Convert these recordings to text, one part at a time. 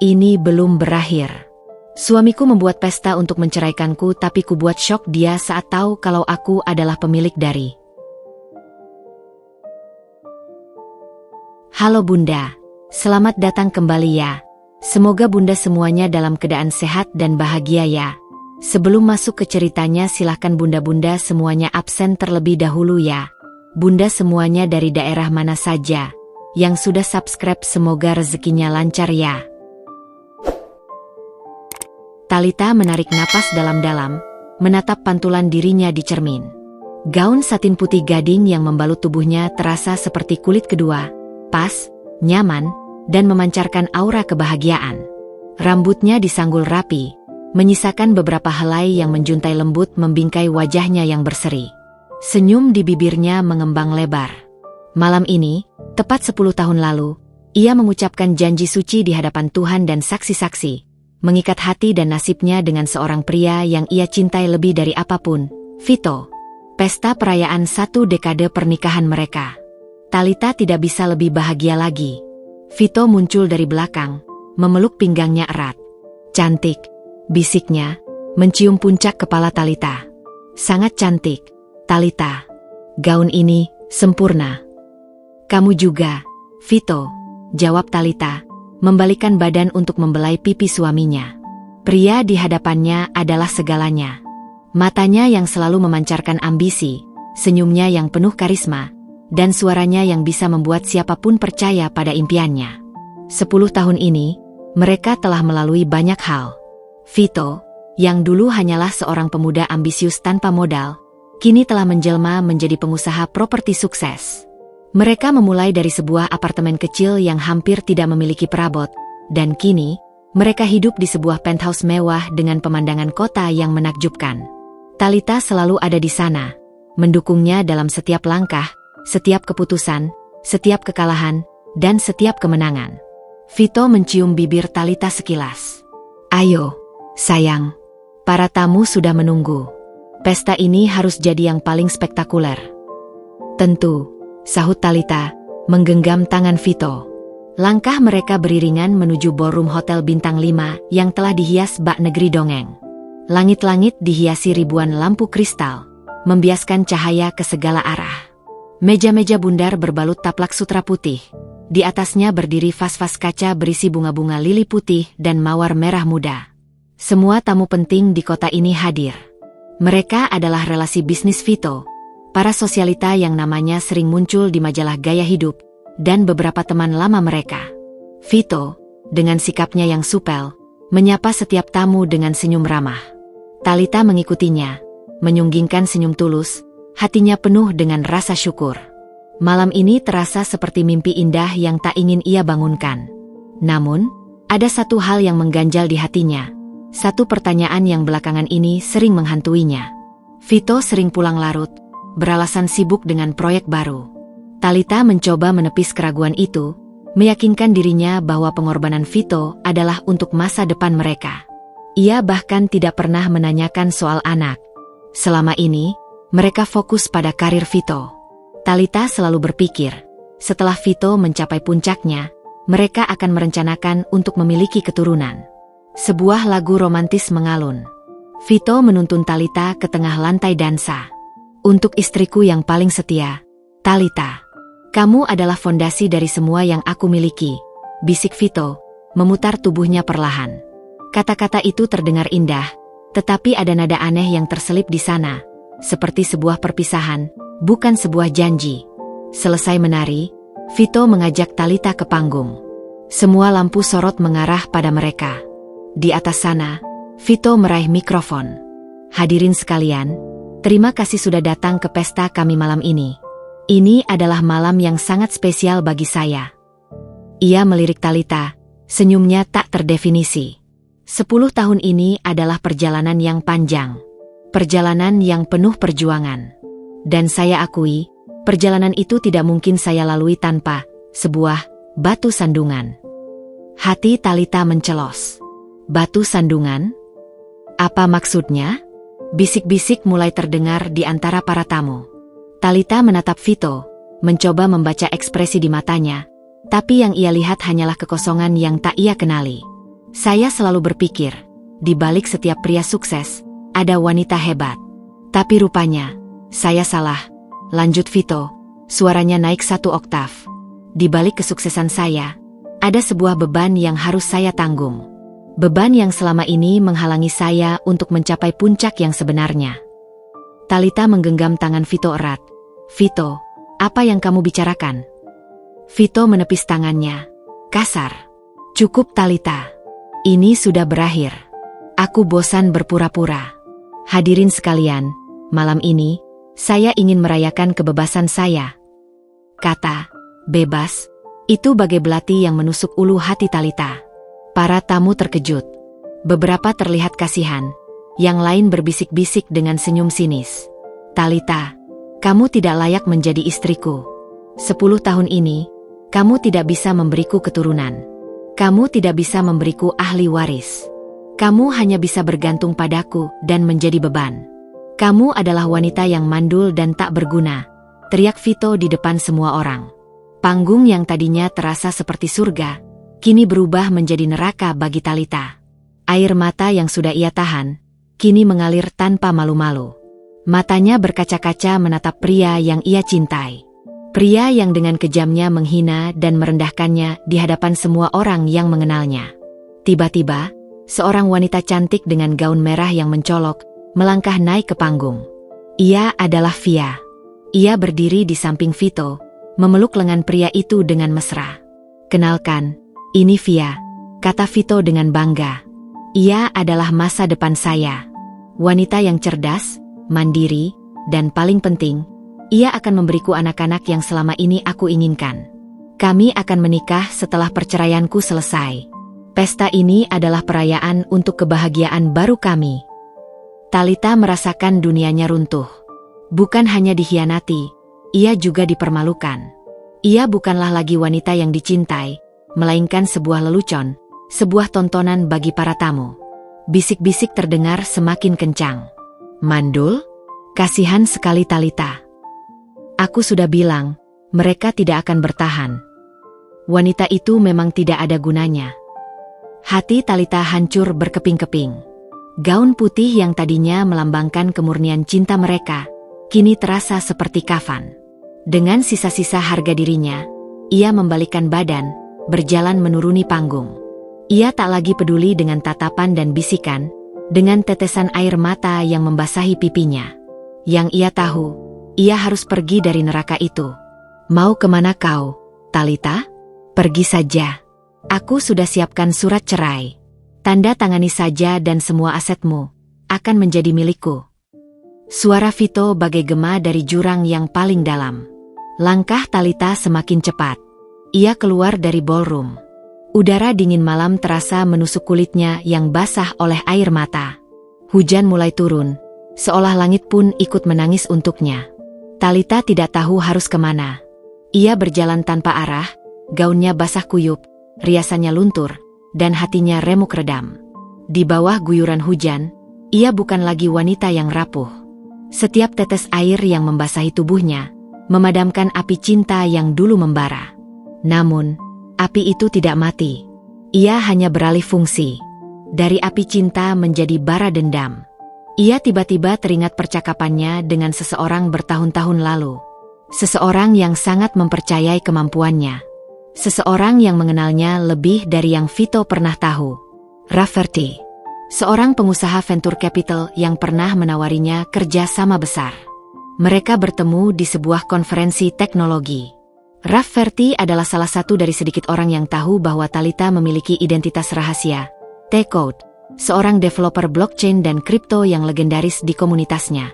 Ini belum berakhir. Suamiku membuat pesta untuk menceraikanku, tapi ku buat syok dia saat tahu kalau aku adalah pemilik dari. Halo Bunda, selamat datang kembali ya. Semoga Bunda semuanya dalam keadaan sehat dan bahagia ya. Sebelum masuk ke ceritanya, silahkan Bunda-Bunda semuanya absen terlebih dahulu ya. Bunda semuanya dari daerah mana saja yang sudah subscribe, semoga rezekinya lancar ya. Talita menarik napas dalam-dalam, menatap pantulan dirinya di cermin. Gaun satin putih gading yang membalut tubuhnya terasa seperti kulit kedua, pas, nyaman, dan memancarkan aura kebahagiaan. Rambutnya disanggul rapi, menyisakan beberapa helai yang menjuntai lembut membingkai wajahnya yang berseri. Senyum di bibirnya mengembang lebar. Malam ini, tepat 10 tahun lalu, ia mengucapkan janji suci di hadapan Tuhan dan saksi-saksi, mengikat hati dan nasibnya dengan seorang pria yang ia cintai lebih dari apapun, Vito. Pesta perayaan 1 dekade pernikahan mereka. Talita tidak bisa lebih bahagia lagi. Vito muncul dari belakang, memeluk pinggangnya erat. Cantik, bisiknya, mencium puncak kepala Talita. Sangat cantik, Talita. Gaun ini sempurna. Kamu juga, Vito, jawab Talita, membalikkan badan untuk membelai pipi suaminya. Pria di hadapannya adalah segalanya. Matanya yang selalu memancarkan ambisi, senyumnya yang penuh karisma, dan suaranya yang bisa membuat siapapun percaya pada impiannya. 10 tahun ini, mereka telah melalui banyak hal. Vito, yang dulu hanyalah seorang pemuda ambisius tanpa modal, kini telah menjelma menjadi pengusaha properti sukses. Mereka memulai dari sebuah apartemen kecil yang hampir tidak memiliki perabot, dan kini, mereka hidup di sebuah penthouse mewah dengan pemandangan kota yang menakjubkan. Talita selalu ada di sana, mendukungnya dalam setiap langkah, setiap keputusan, setiap kekalahan, dan setiap kemenangan. Vito mencium bibir Talita sekilas. Ayo, sayang. Para tamu sudah menunggu. Pesta ini harus jadi yang paling spektakuler. Tentu, sahut Talita, menggenggam tangan Vito. Langkah mereka beriringan menuju ballroom hotel bintang 5 yang telah dihias bak negeri dongeng. Langit-langit dihiasi ribuan lampu kristal, membiaskan cahaya ke segala arah. Meja-meja bundar berbalut taplak sutra putih. Di atasnya berdiri vas-vas kaca berisi bunga-bunga lili putih dan mawar merah muda. Semua tamu penting di kota ini hadir. Mereka adalah relasi bisnis Vito, para sosialita yang namanya sering muncul di majalah gaya hidup, dan beberapa teman lama mereka. Vito, dengan sikapnya yang supel, menyapa setiap tamu dengan senyum ramah. Talita mengikutinya, menyunggingkan senyum tulus, hatinya penuh dengan rasa syukur. Malam ini terasa seperti mimpi indah yang tak ingin ia bangunkan. Namun, ada satu hal yang mengganjal di hatinya. Satu pertanyaan yang belakangan ini sering menghantuinya. Vito sering pulang larut, beralasan sibuk dengan proyek baru. Talita mencoba menepis keraguan itu, meyakinkan dirinya bahwa pengorbanan Vito adalah untuk masa depan mereka. Ia bahkan tidak pernah menanyakan soal anak. Selama ini, mereka fokus pada karir Vito. Talita selalu berpikir, setelah Vito mencapai puncaknya, mereka akan merencanakan untuk memiliki keturunan. Sebuah lagu romantis mengalun. Vito menuntun Talita ke tengah lantai dansa. Untuk istriku yang paling setia, Talita. Kamu adalah fondasi dari semua yang aku miliki, bisik Vito, memutar tubuhnya perlahan. Kata-kata itu terdengar indah, tetapi ada nada aneh yang terselip di sana, seperti sebuah perpisahan, bukan sebuah janji. Selesai menari, Vito mengajak Talita ke panggung. Semua lampu sorot mengarah pada mereka. Di atas sana, Vito meraih mikrofon. Hadirin sekalian, terima kasih sudah datang ke pesta kami malam ini. Ini adalah malam yang sangat spesial bagi saya. Ia melirik Talita, senyumnya tak terdefinisi. 10 tahun ini adalah perjalanan yang panjang. Perjalanan yang penuh perjuangan. Dan saya akui, perjalanan itu tidak mungkin saya lalui tanpa sebuah batu sandungan. Hati Talita mencelos. Batu sandungan? Apa maksudnya? Bisik-bisik mulai terdengar di antara para tamu. Talita menatap Vito, mencoba membaca ekspresi di matanya, tapi yang ia lihat hanyalah kekosongan yang tak ia kenali. Saya selalu berpikir, di balik setiap pria sukses, ada wanita hebat. Tapi rupanya, saya salah. Lanjut Vito, suaranya naik 1 oktav. Di balik kesuksesan saya, ada sebuah beban yang harus saya tanggung. Beban yang selama ini menghalangi saya untuk mencapai puncak yang sebenarnya. Talita menggenggam tangan Vito erat. Vito, apa yang kamu bicarakan? Vito menepis tangannya. Kasar. Cukup Talita. Ini sudah berakhir. Aku bosan berpura-pura. Hadirin sekalian, malam ini, saya ingin merayakan kebebasan saya. Kata, bebas, itu bagai belati yang menusuk ulu hati Talita. Para tamu terkejut. Beberapa terlihat kasihan. Yang lain berbisik-bisik dengan senyum sinis. Talita, kamu tidak layak menjadi istriku. 10 tahun ini, kamu tidak bisa memberiku keturunan. Kamu tidak bisa memberiku ahli waris. Kamu hanya bisa bergantung padaku dan menjadi beban. Kamu adalah wanita yang mandul dan tak berguna, teriak Vito di depan semua orang. Panggung yang tadinya terasa seperti surga, kini berubah menjadi neraka bagi Talita. Air mata yang sudah ia tahan, kini mengalir tanpa malu-malu. Matanya berkaca-kaca menatap pria yang ia cintai. Pria yang dengan kejamnya menghina dan merendahkannya di hadapan semua orang yang mengenalnya. Tiba-tiba, seorang wanita cantik dengan gaun merah yang mencolok, melangkah naik ke panggung. Ia adalah Via. Ia berdiri di samping Vito, memeluk lengan pria itu dengan mesra. Kenalkan, ini Via, kata Vito dengan bangga. Ia adalah masa depan saya. Wanita yang cerdas, mandiri, dan paling penting, ia akan memberiku anak-anak yang selama ini aku inginkan. Kami akan menikah setelah perceraianku selesai. Pesta ini adalah perayaan untuk kebahagiaan baru kami. Talita merasakan dunianya runtuh. Bukan hanya dikhianati, ia juga dipermalukan. Ia bukanlah lagi wanita yang dicintai, melainkan sebuah lelucon, sebuah tontonan bagi para tamu. Bisik-bisik terdengar semakin kencang. Mandul? Kasihan sekali Talita. Aku sudah bilang, mereka tidak akan bertahan. Wanita itu memang tidak ada gunanya. Hati Talita hancur berkeping-keping. Gaun putih yang tadinya melambangkan kemurnian cinta mereka, kini terasa seperti kafan. Dengan sisa-sisa harga dirinya, ia membalikkan badan, berjalan menuruni panggung. Ia tak lagi peduli dengan tatapan dan bisikan, dengan tetesan air mata yang membasahi pipinya. Yang ia tahu, ia harus pergi dari neraka itu. Mau kemana kau, Talita? Pergi saja. Aku sudah siapkan surat cerai. Tanda tangani saja dan semua asetmu akan menjadi milikku. Suara Vito bagai gema dari jurang yang paling dalam. Langkah Talita semakin cepat. Ia keluar dari ballroom. Udara dingin malam terasa menusuk kulitnya yang basah oleh air mata. Hujan mulai turun, seolah langit pun ikut menangis untuknya. Talita tidak tahu harus kemana. Ia berjalan tanpa arah, gaunnya basah kuyup, riasannya luntur, dan hatinya remuk redam. Di bawah guyuran hujan, ia bukan lagi wanita yang rapuh. Setiap tetes air yang membasahi tubuhnya, memadamkan api cinta yang dulu membara. Namun, api itu tidak mati. Ia hanya beralih fungsi. Dari api cinta menjadi bara dendam. Ia tiba-tiba teringat percakapannya dengan seseorang bertahun-tahun lalu. Seseorang yang sangat mempercayai kemampuannya. Seseorang yang mengenalnya lebih dari yang Vito pernah tahu. Rafferty, seorang pengusaha venture capital yang pernah menawarinya kerja sama besar. Mereka bertemu di sebuah konferensi teknologi. Rafferty adalah salah satu dari sedikit orang yang tahu bahwa Talita memiliki identitas rahasia, T-Code, seorang developer blockchain dan kripto yang legendaris di komunitasnya.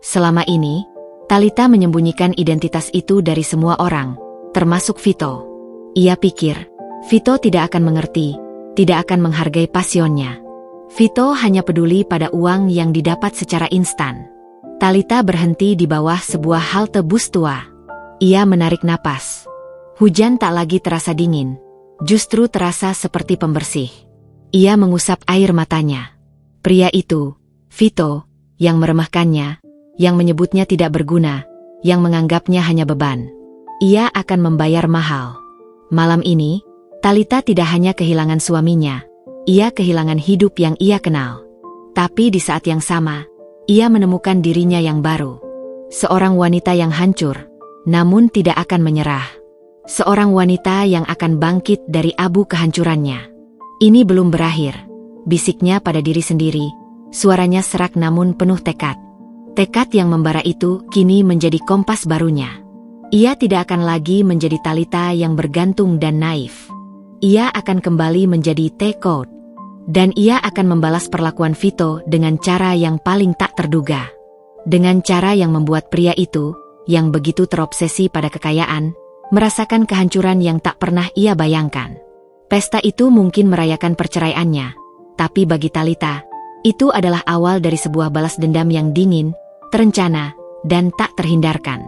Selama ini, Talita menyembunyikan identitas itu dari semua orang, termasuk Vito. Ia pikir, Vito tidak akan mengerti, tidak akan menghargai pasionnya. Vito hanya peduli pada uang yang didapat secara instan. Talita berhenti di bawah sebuah halte bus tua. Ia menarik napas. Hujan tak lagi terasa dingin, justru terasa seperti pembersih. Ia mengusap air matanya. Pria itu, Vito, yang meremehkannya, yang menyebutnya tidak berguna, yang menganggapnya hanya beban. Ia akan membayar mahal. Malam ini, Talita tidak hanya kehilangan suaminya, ia kehilangan hidup yang ia kenal. Tapi di saat yang sama, ia menemukan dirinya yang baru. Seorang wanita yang hancur, namun tidak akan menyerah. Seorang wanita yang akan bangkit dari abu kehancurannya. Ini belum berakhir, bisiknya pada diri sendiri, suaranya serak namun penuh tekad. Tekad yang membara itu kini menjadi kompas barunya. Ia tidak akan lagi menjadi Talita yang bergantung dan naif. Ia akan kembali menjadi T-Code. Dan ia akan membalas perlakuan Vito dengan cara yang paling tak terduga. Dengan cara yang membuat pria itu, yang begitu terobsesi pada kekayaan, merasakan kehancuran yang tak pernah ia bayangkan. Pesta itu mungkin merayakan perceraiannya, tapi bagi Talita, itu adalah awal dari sebuah balas dendam yang dingin, terencana, dan tak terhindarkan.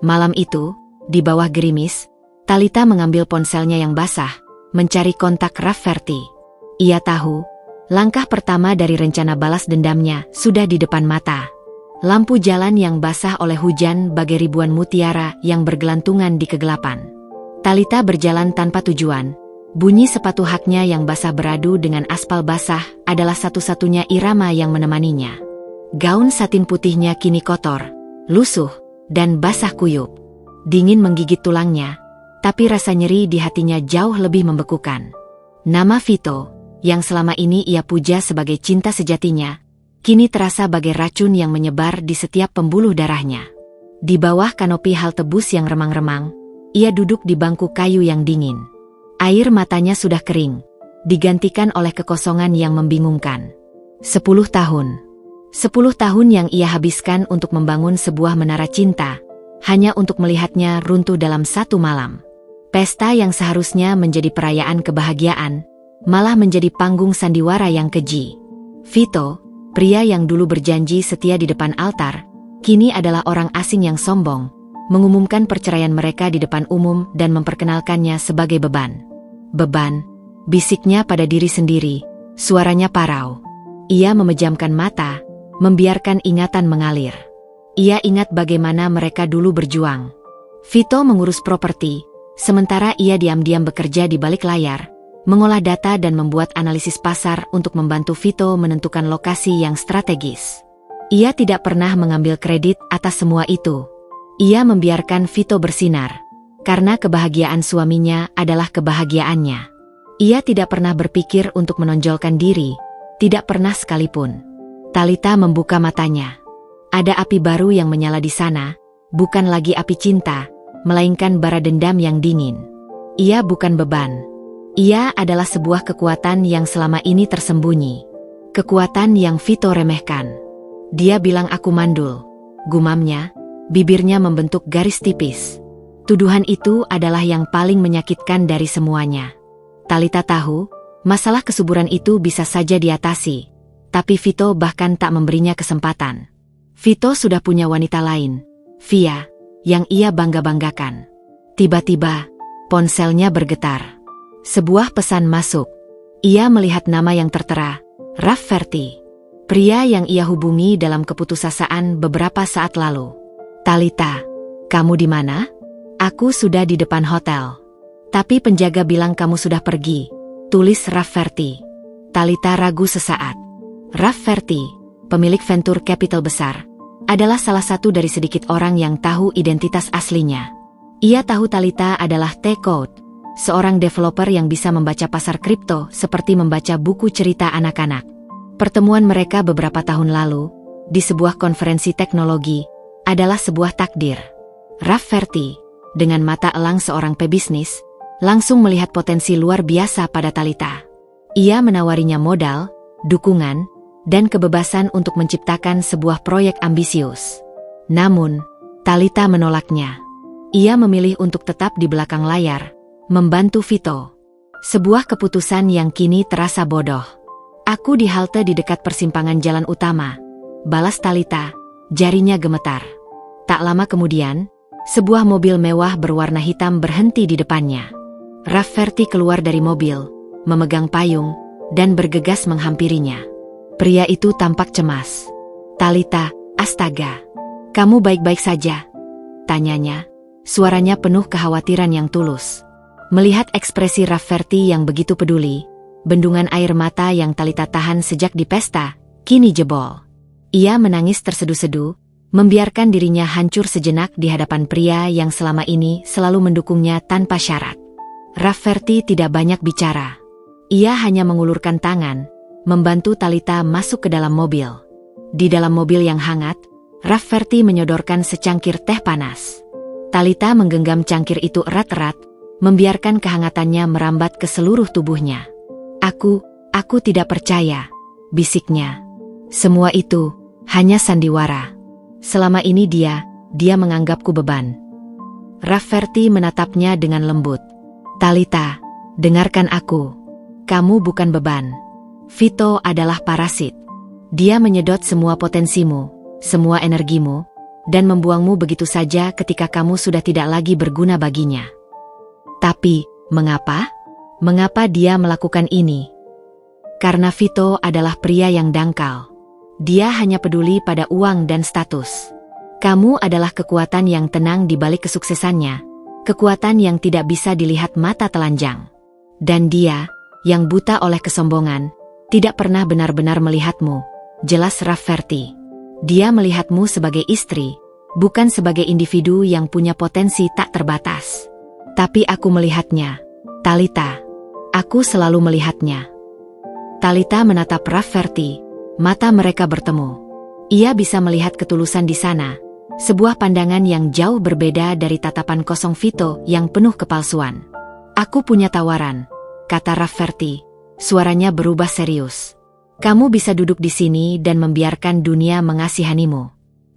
Malam itu, di bawah gerimis, Talita mengambil ponselnya yang basah, mencari kontak Rafferty. Ia tahu, langkah pertama dari rencana balas dendamnya sudah di depan mata. Lampu jalan yang basah oleh hujan bagai ribuan mutiara yang bergelantungan di kegelapan. Talita berjalan tanpa tujuan. Bunyi sepatu haknya yang basah beradu dengan aspal basah adalah satu-satunya irama yang menemaninya. Gaun satin putihnya kini kotor, lusuh, dan basah kuyup. Dingin menggigit tulangnya, tapi rasa nyeri di hatinya jauh lebih membekukan. Nama Vito, yang selama ini ia puja sebagai cinta sejatinya, kini terasa bagai racun yang menyebar di setiap pembuluh darahnya. Di bawah kanopi halte bus yang remang-remang, ia duduk di bangku kayu yang dingin. Air matanya sudah kering, digantikan oleh kekosongan yang membingungkan. 10 tahun. 10 tahun yang ia habiskan untuk membangun sebuah menara cinta, hanya untuk melihatnya runtuh dalam satu malam. Pesta yang seharusnya menjadi perayaan kebahagiaan, malah menjadi panggung sandiwara yang keji. Vito, pria yang dulu berjanji setia di depan altar, kini adalah orang asing yang sombong, mengumumkan perceraian mereka di depan umum dan memperkenalkannya sebagai beban. Beban, bisiknya pada diri sendiri, suaranya parau. Ia memejamkan mata, membiarkan ingatan mengalir. Ia ingat bagaimana mereka dulu berjuang. Vito mengurus properti, sementara ia diam-diam bekerja di balik layar, mengolah data dan membuat analisis pasar untuk membantu Vito menentukan lokasi yang strategis. Ia tidak pernah mengambil kredit atas semua itu. Ia membiarkan Vito bersinar, karena kebahagiaan suaminya adalah kebahagiaannya. Ia tidak pernah berpikir untuk menonjolkan diri, tidak pernah sekalipun. Talita membuka matanya. Ada api baru yang menyala di sana, bukan lagi api cinta, melainkan bara dendam yang dingin. Ia bukan beban. Ia adalah sebuah kekuatan yang selama ini tersembunyi. Kekuatan yang Vito remehkan. Dia bilang aku mandul. Gumamnya, bibirnya membentuk garis tipis. Tuduhan itu adalah yang paling menyakitkan dari semuanya. Talita tahu, masalah kesuburan itu bisa saja diatasi. Tapi Vito bahkan tak memberinya kesempatan. Vito sudah punya wanita lain, Via, yang ia bangga-banggakan. Tiba-tiba, ponselnya bergetar. Sebuah pesan masuk. Ia melihat nama yang tertera, Rafferty. Pria yang ia hubungi dalam keputusasaan beberapa saat lalu. Talita, kamu di mana? Aku sudah di depan hotel. Tapi penjaga bilang kamu sudah pergi, tulis Rafferty. Talita ragu sesaat. Rafferty, pemilik venture capital besar, adalah salah satu dari sedikit orang yang tahu identitas aslinya. Ia tahu Talita adalah T-Code, seorang developer yang bisa membaca pasar kripto seperti membaca buku cerita anak-anak. Pertemuan mereka beberapa tahun lalu, di sebuah konferensi teknologi, adalah sebuah takdir. Rafferty, dengan mata elang seorang pebisnis, langsung melihat potensi luar biasa pada Talita. Ia menawarinya modal, dukungan, dan kebebasan untuk menciptakan sebuah proyek ambisius. Namun, Talita menolaknya. Ia memilih untuk tetap di belakang layar, membantu Vito. Sebuah keputusan yang kini terasa bodoh. Aku di halte di dekat persimpangan jalan utama, balas Talita, jarinya gemetar. Tak lama kemudian, sebuah mobil mewah berwarna hitam berhenti di depannya. Rafferty keluar dari mobil, memegang payung, dan bergegas menghampirinya. Pria itu tampak cemas. Talita, astaga, kamu baik-baik saja? Tanyanya, suaranya penuh kekhawatiran yang tulus. Melihat ekspresi Rafferty yang begitu peduli, bendungan air mata yang Talita tahan sejak di pesta, kini jebol. Ia menangis terseduh-seduh, membiarkan dirinya hancur sejenak di hadapan pria yang selama ini selalu mendukungnya tanpa syarat. Rafferty tidak banyak bicara. Ia hanya mengulurkan tangan, membantu Talita masuk ke dalam mobil. Di dalam mobil yang hangat, Rafferty menyodorkan secangkir teh panas. Talita menggenggam cangkir itu erat-erat, membiarkan kehangatannya merambat ke seluruh tubuhnya. Aku tidak percaya, bisiknya. Semua itu hanya sandiwara. Selama ini dia menganggapku beban. Rafferty menatapnya dengan lembut. Talita, dengarkan aku. Kamu bukan beban. Vito adalah parasit. Dia menyedot semua potensimu, semua energimu, dan membuangmu begitu saja ketika kamu sudah tidak lagi berguna baginya. Tapi, mengapa? Mengapa dia melakukan ini? Karena Vito adalah pria yang dangkal. Dia hanya peduli pada uang dan status. Kamu adalah kekuatan yang tenang di balik kesuksesannya, kekuatan yang tidak bisa dilihat mata telanjang. Dan dia, yang buta oleh kesombongan, tidak pernah benar-benar melihatmu, jelas Rafferty. Dia melihatmu sebagai istri, bukan sebagai individu yang punya potensi tak terbatas. Tapi aku melihatnya, Talita. Aku selalu melihatnya. Talita menatap Rafferty, mata mereka bertemu. Ia bisa melihat ketulusan di sana, sebuah pandangan yang jauh berbeda dari tatapan kosong Vito yang penuh kepalsuan. Aku punya tawaran, kata Rafferty, suaranya berubah serius. Kamu bisa duduk di sini dan membiarkan dunia mengasihanimu.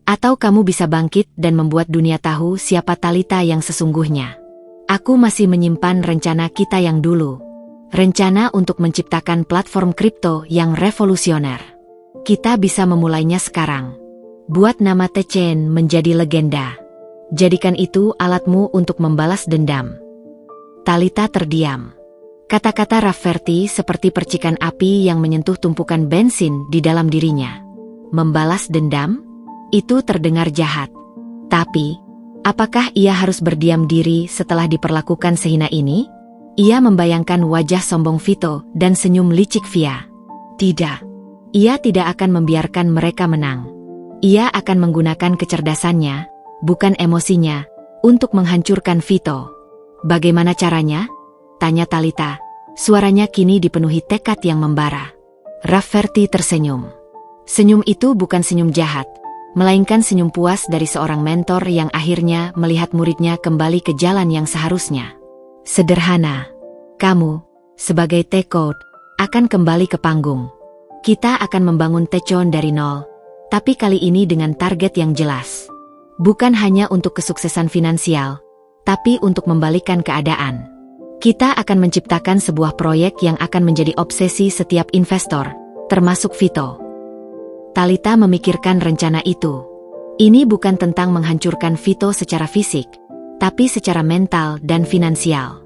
Atau kamu bisa bangkit dan membuat dunia tahu siapa Talita yang sesungguhnya. Aku masih menyimpan rencana kita yang dulu. Rencana untuk menciptakan platform kripto yang revolusioner. Kita bisa memulainya sekarang. Buat nama Techen menjadi legenda. Jadikan itu alatmu untuk membalas dendam. Talita terdiam. Kata-kata Rafferty seperti percikan api yang menyentuh tumpukan bensin di dalam dirinya. Membalas dendam? Itu terdengar jahat. Tapi, apakah ia harus berdiam diri setelah diperlakukan sehina ini? Ia membayangkan wajah sombong Vito dan senyum licik Via. Tidak. Ia tidak akan membiarkan mereka menang. Ia akan menggunakan kecerdasannya, bukan emosinya, untuk menghancurkan Vito. Bagaimana caranya? Tanya Talita. Suaranya kini dipenuhi tekad yang membara. Rafferty tersenyum. Senyum itu bukan senyum jahat, melainkan senyum puas dari seorang mentor yang akhirnya melihat muridnya kembali ke jalan yang seharusnya. Sederhana. Kamu, sebagai T-Code, akan kembali ke panggung. Kita akan membangun Techon dari nol, tapi kali ini dengan target yang jelas. Bukan hanya untuk kesuksesan finansial, tapi untuk membalikkan keadaan. Kita akan menciptakan sebuah proyek yang akan menjadi obsesi setiap investor, termasuk Vito. Talita memikirkan rencana itu. Ini bukan tentang menghancurkan Vito secara fisik, tapi secara mental dan finansial.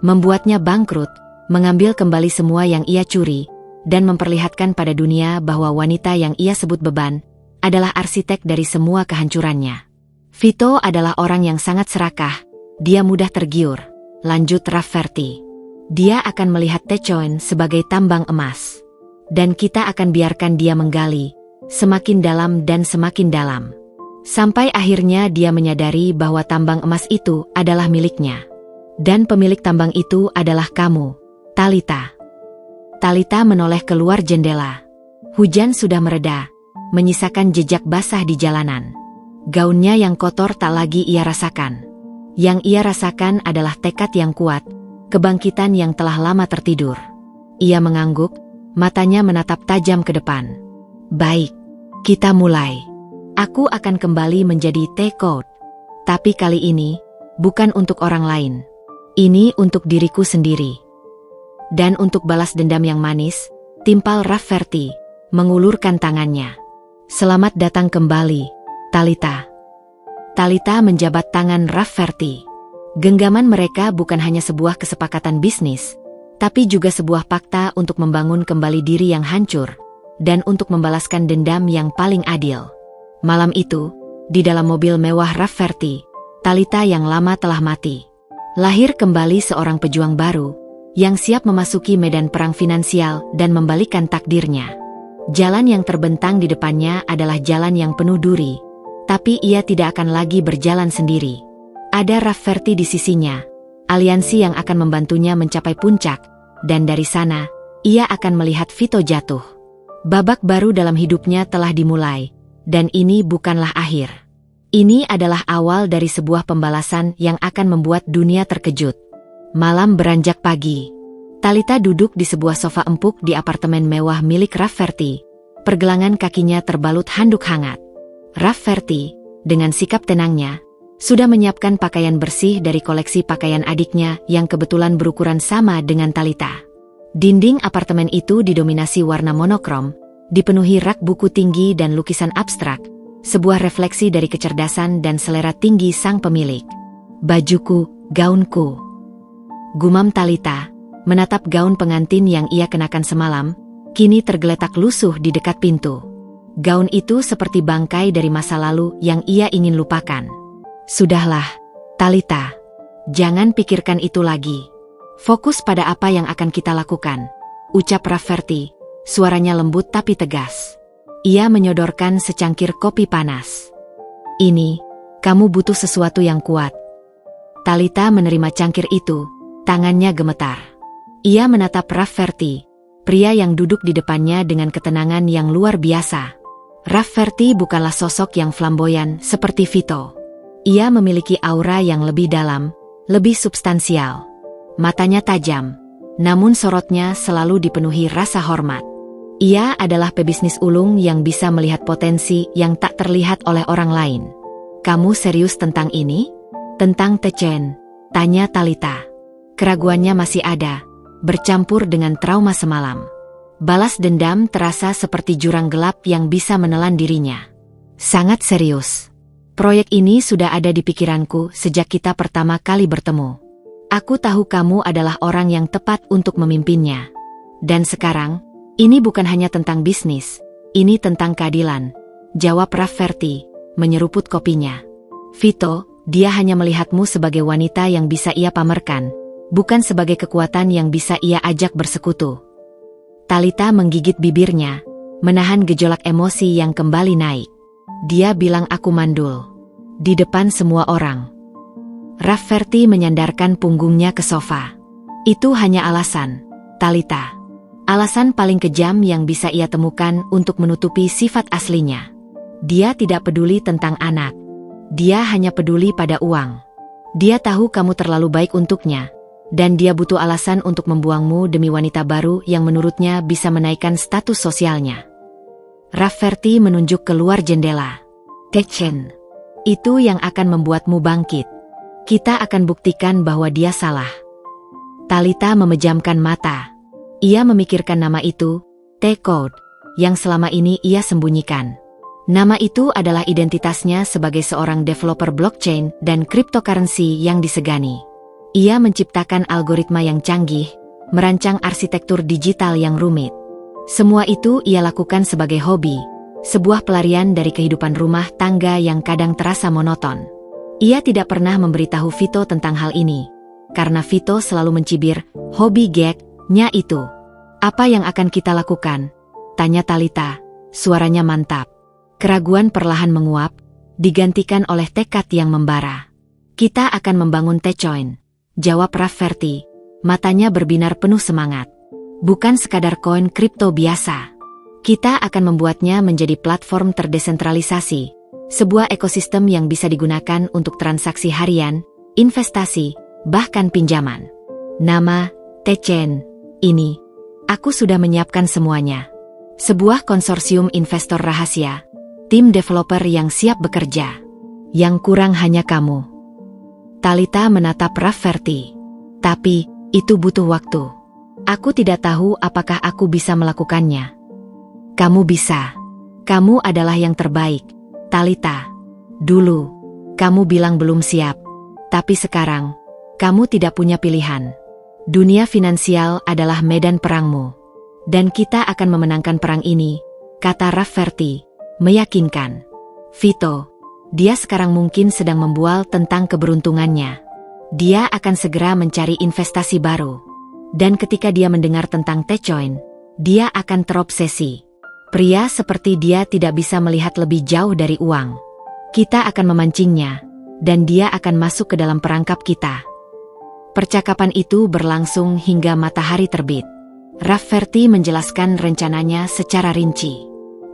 Membuatnya bangkrut, mengambil kembali semua yang ia curi, dan memperlihatkan pada dunia bahwa wanita yang ia sebut beban adalah arsitek dari semua kehancurannya. Vito adalah orang yang sangat serakah, dia mudah tergiur, lanjut Rafferty. Dia akan melihat Techon sebagai tambang emas. Dan kita akan biarkan dia menggali, semakin dalam dan semakin dalam. Sampai akhirnya dia menyadari bahwa tambang emas itu adalah miliknya. Dan pemilik tambang itu adalah kamu, Talita. Talita menoleh keluar jendela. Hujan sudah mereda, menyisakan jejak basah di jalanan. Gaunnya yang kotor tak lagi ia rasakan. Yang ia rasakan adalah tekad yang kuat, kebangkitan yang telah lama tertidur. Ia mengangguk, matanya menatap tajam ke depan. Baik, kita mulai. Aku akan kembali menjadi T-Code. Tapi kali ini, bukan untuk orang lain. Ini untuk diriku sendiri. Dan untuk balas dendam yang manis, timpal Rafferty, mengulurkan tangannya. Selamat datang kembali, Talita. Talita menjabat tangan Rafferty. Genggaman mereka bukan hanya sebuah kesepakatan bisnis, tapi juga sebuah fakta untuk membangun kembali diri yang hancur, dan untuk membalaskan dendam yang paling adil. Malam itu, di dalam mobil mewah Rafferty, Talita yang lama telah mati. Lahir kembali seorang pejuang baru, yang siap memasuki medan perang finansial dan membalikkan takdirnya. Jalan yang terbentang di depannya adalah jalan yang penuh duri, tapi ia tidak akan lagi berjalan sendiri. Ada Rafferty di sisinya, aliansi yang akan membantunya mencapai puncak, dan dari sana, ia akan melihat Vito jatuh. Babak baru dalam hidupnya telah dimulai, dan ini bukanlah akhir. Ini adalah awal dari sebuah pembalasan yang akan membuat dunia terkejut. Malam beranjak pagi. Talitha duduk di sebuah sofa empuk di apartemen mewah milik Rafferty. Pergelangan kakinya terbalut handuk hangat. Rafferty, dengan sikap tenangnya, sudah menyiapkan pakaian bersih dari koleksi pakaian adiknya yang kebetulan berukuran sama dengan Talitha. Dinding apartemen itu didominasi warna monokrom, dipenuhi rak buku tinggi dan lukisan abstrak, sebuah refleksi dari kecerdasan dan selera tinggi sang pemilik. Bajuku, gaunku. Gumam Talitha, menatap gaun pengantin yang ia kenakan semalam, kini tergeletak lusuh di dekat pintu. Gaun itu seperti bangkai dari masa lalu yang ia ingin lupakan. Sudahlah, Talitha. Jangan pikirkan itu lagi. Fokus pada apa yang akan kita lakukan, ucap Rafferty, suaranya lembut tapi tegas. Ia menyodorkan secangkir kopi panas. Ini, kamu butuh sesuatu yang kuat. Talitha menerima cangkir itu, tangannya gemetar. Ia menatap Rafferty, pria yang duduk di depannya dengan ketenangan yang luar biasa. Rafferty bukanlah sosok yang flamboyan seperti Vito. Ia memiliki aura yang lebih dalam, lebih substansial. Matanya tajam, namun sorotnya selalu dipenuhi rasa hormat. Ia adalah pebisnis ulung yang bisa melihat potensi yang tak terlihat oleh orang lain. Kamu serius tentang ini? Tentang Techen? Tanya Talitha. Keraguannya masih ada, bercampur dengan trauma semalam. Balas dendam terasa seperti jurang gelap yang bisa menelan dirinya. Sangat serius. Proyek ini sudah ada di pikiranku sejak kita pertama kali bertemu. Aku tahu kamu adalah orang yang tepat untuk memimpinnya. Dan sekarang, ini bukan hanya tentang bisnis, ini tentang keadilan, jawab Rafferty, menyeruput kopinya. Vito, dia hanya melihatmu sebagai wanita yang bisa ia pamerkan, bukan sebagai kekuatan yang bisa ia ajak bersekutu. Talitha menggigit bibirnya, menahan gejolak emosi yang kembali naik. Dia bilang aku mandul. Di depan semua orang. Rafferty menyandarkan punggungnya ke sofa. Itu hanya alasan, Talitha. Alasan paling kejam yang bisa ia temukan untuk menutupi sifat aslinya. Dia tidak peduli tentang anak. Dia hanya peduli pada uang. Dia tahu kamu terlalu baik untuknya. Dan dia butuh alasan untuk membuangmu demi wanita baru yang menurutnya bisa menaikkan status sosialnya. Rafferty menunjuk keluar jendela. Techen. Itu yang akan membuatmu bangkit. Kita akan buktikan bahwa dia salah. Talitha memejamkan mata. Ia memikirkan nama itu, T-Code, yang selama ini ia sembunyikan. Nama itu adalah identitasnya sebagai seorang developer blockchain dan cryptocurrency yang disegani. Ia menciptakan algoritma yang canggih, merancang arsitektur digital yang rumit. Semua itu ia lakukan sebagai hobi, sebuah pelarian dari kehidupan rumah tangga yang kadang terasa monoton. Ia tidak pernah memberitahu Vito tentang hal ini, karena Vito selalu mencibir, hobi gag-nya itu. Apa yang akan kita lakukan? Tanya Talitha, suaranya mantap. Keraguan perlahan menguap, digantikan oleh tekad yang membara. Kita akan membangun Tecoin, jawab Rafferty, matanya berbinar penuh semangat. Bukan sekadar koin kripto biasa. Kita akan membuatnya menjadi platform terdesentralisasi, sebuah ekosistem yang bisa digunakan untuk transaksi harian, investasi, bahkan pinjaman. Nama, Techen, ini. Aku sudah menyiapkan semuanya. Sebuah konsorsium investor rahasia, tim developer yang siap bekerja. Yang kurang hanya kamu. Talitha menatap Rafferty. Tapi, itu butuh waktu. Aku tidak tahu apakah aku bisa melakukannya. Kamu bisa. Kamu adalah yang terbaik, Talitha. Dulu, kamu bilang belum siap. Tapi sekarang, kamu tidak punya pilihan. Dunia finansial adalah medan perangmu. Dan kita akan memenangkan perang ini, kata Rafferty, meyakinkan. Vito, dia sekarang mungkin sedang membual tentang keberuntungannya. Dia akan segera mencari investasi baru. Dan ketika dia mendengar tentang Taechoin, dia akan terobsesi. Pria seperti dia tidak bisa melihat lebih jauh dari uang. Kita akan memancingnya, dan dia akan masuk ke dalam perangkap kita. Percakapan itu berlangsung hingga matahari terbit. Rafferty menjelaskan rencananya secara rinci.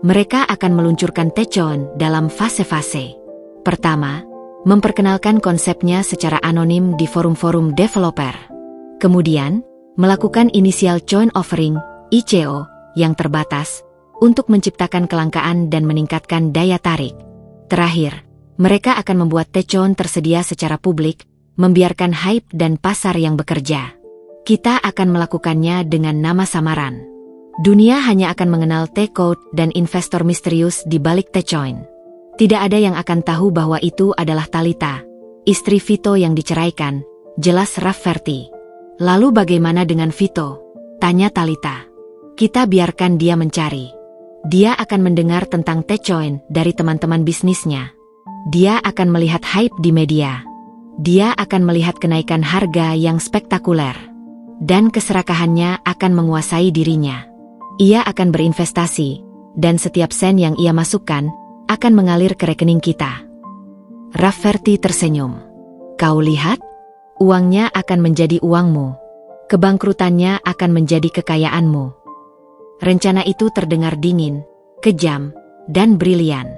Mereka akan meluncurkan Taechoin dalam fase-fase. Pertama, memperkenalkan konsepnya secara anonim di forum-forum developer. Kemudian, melakukan initial coin offering, ICO, yang terbatas, untuk menciptakan kelangkaan dan meningkatkan daya tarik. Terakhir, mereka akan membuat Taechoin tersedia secara publik, membiarkan hype dan pasar yang bekerja. Kita akan melakukannya dengan nama samaran. Dunia hanya akan mengenal Taecode dan investor misterius di balik Taechoin. Tidak ada yang akan tahu bahwa itu adalah Talita, istri Vito yang diceraikan, jelas Rafferty. Lalu bagaimana dengan Vito? Tanya Talita. Kita biarkan dia mencari. Dia akan mendengar tentang Taechoin dari teman-teman bisnisnya. Dia akan melihat hype di media. Dia akan melihat kenaikan harga yang spektakuler. Dan keserakahannya akan menguasai dirinya. Ia akan berinvestasi, dan setiap sen yang ia masukkan akan mengalir ke rekening kita. Rafferty tersenyum. Kau lihat? Uangnya akan menjadi uangmu. Kebangkrutannya akan menjadi kekayaanmu. Rencana itu terdengar dingin, kejam, dan brilian.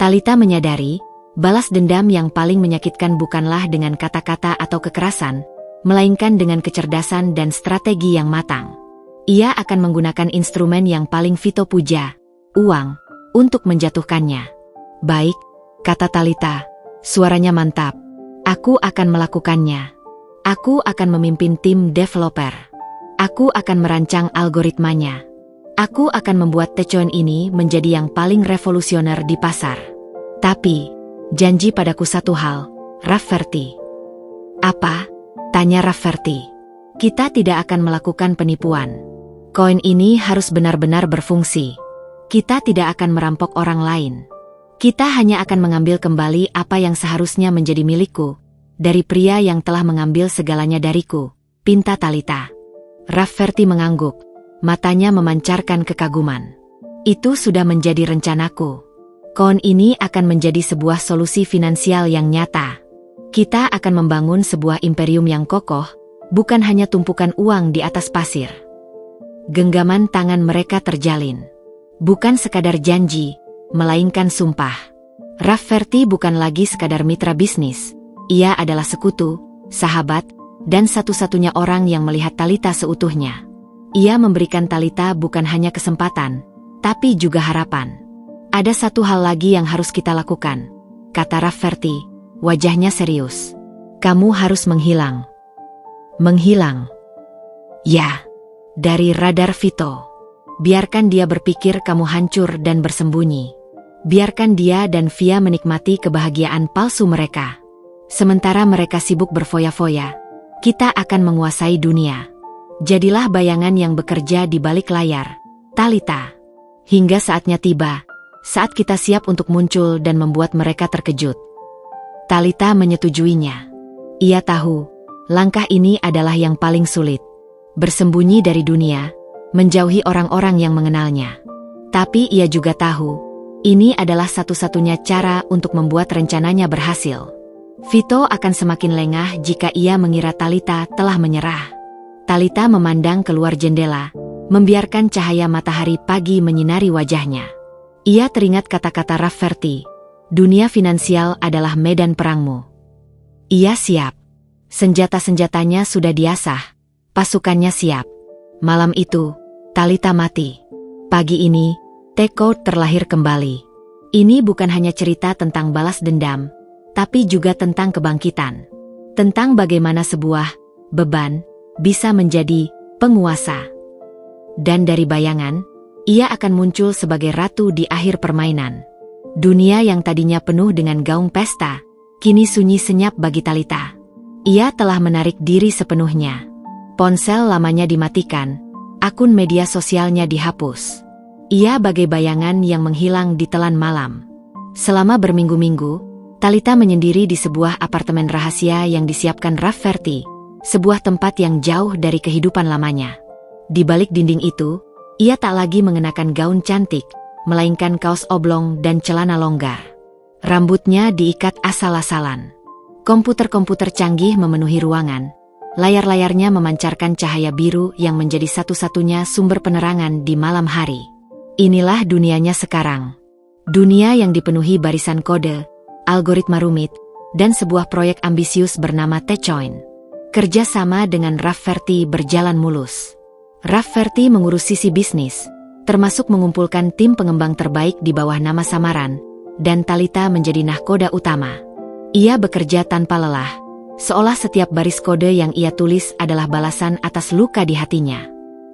Talita menyadari, balas dendam yang paling menyakitkan bukanlah dengan kata-kata atau kekerasan, melainkan dengan kecerdasan dan strategi yang matang. Ia akan menggunakan instrumen yang paling Vito puja, uang, untuk menjatuhkannya. Baik, kata Talita, suaranya mantap. Aku akan melakukannya. Aku akan memimpin tim developer. Aku akan merancang algoritmanya. Aku akan membuat Taechoin ini menjadi yang paling revolusioner di pasar. Tapi, janji padaku satu hal, Rafferty. Apa? Tanya Rafferty. Kita tidak akan melakukan penipuan. Koin ini harus benar-benar berfungsi. Kita tidak akan merampok orang lain. Kita hanya akan mengambil kembali apa yang seharusnya menjadi milikku, dari pria yang telah mengambil segalanya dariku, pinta Talita. Rafferty mengangguk, matanya memancarkan kekaguman. Itu sudah menjadi rencanaku. Koin ini akan menjadi sebuah solusi finansial yang nyata. Kita akan membangun sebuah imperium yang kokoh, bukan hanya tumpukan uang di atas pasir. Genggaman tangan mereka terjalin. Bukan sekadar janji, melainkan sumpah. Rafferty bukan lagi sekadar mitra bisnis. Ia adalah sekutu, sahabat, dan satu-satunya orang yang melihat Talita seutuhnya. Ia memberikan Talita bukan hanya kesempatan, tapi juga harapan. Ada satu hal lagi yang harus kita lakukan, kata Rafferty, wajahnya serius. Kamu harus menghilang. Menghilang? Ya, dari radar Vito. Biarkan dia berpikir kamu hancur dan bersembunyi. Biarkan dia dan Via menikmati kebahagiaan palsu mereka. Sementara mereka sibuk berfoya-foya, kita akan menguasai dunia. Jadilah bayangan yang bekerja di balik layar, Talita. Hingga saatnya tiba, saat kita siap untuk muncul dan membuat mereka terkejut. Talita menyetujuinya. Ia tahu, langkah ini adalah yang paling sulit. Bersembunyi dari dunia, menjauhi orang-orang yang mengenalnya. Tapi ia juga tahu, ini adalah satu-satunya cara untuk membuat rencananya berhasil. Vito akan semakin lengah jika ia mengira Talita telah menyerah. Talita memandang keluar jendela, membiarkan cahaya matahari pagi menyinari wajahnya. Ia teringat kata-kata Rafferty, dunia finansial adalah medan perangmu. Ia siap. Senjata-senjatanya sudah diasah, pasukannya siap. Malam itu, Talita mati. Pagi ini, Taecode terlahir kembali. Ini bukan hanya cerita tentang balas dendam, tapi juga tentang kebangkitan. Tentang bagaimana sebuah beban bisa menjadi penguasa. Dan dari bayangan, ia akan muncul sebagai ratu di akhir permainan. Dunia yang tadinya penuh dengan gaung pesta, kini sunyi senyap bagi Talita. Ia telah menarik diri sepenuhnya. Ponsel lamanya dimatikan, akun media sosialnya dihapus. Ia bagai bayangan yang menghilang di telan malam. Selama berminggu-minggu, Talita menyendiri di sebuah apartemen rahasia yang disiapkan Rafferty, sebuah tempat yang jauh dari kehidupan lamanya. Di balik dinding itu, ia tak lagi mengenakan gaun cantik, melainkan kaos oblong dan celana longgar. Rambutnya diikat asal-asalan. Komputer-komputer canggih memenuhi ruangan. Layar-layarnya memancarkan cahaya biru yang menjadi satu-satunya sumber penerangan di malam hari. Inilah dunianya sekarang. Dunia yang dipenuhi barisan kode, algoritma rumit, dan sebuah proyek ambisius bernama Tecoin. Kerja sama dengan Rafferty berjalan mulus. Rafferty mengurus sisi bisnis, termasuk mengumpulkan tim pengembang terbaik di bawah nama samaran, dan Talita menjadi nahkoda utama. Ia bekerja tanpa lelah, seolah setiap baris kode yang ia tulis adalah balasan atas luka di hatinya.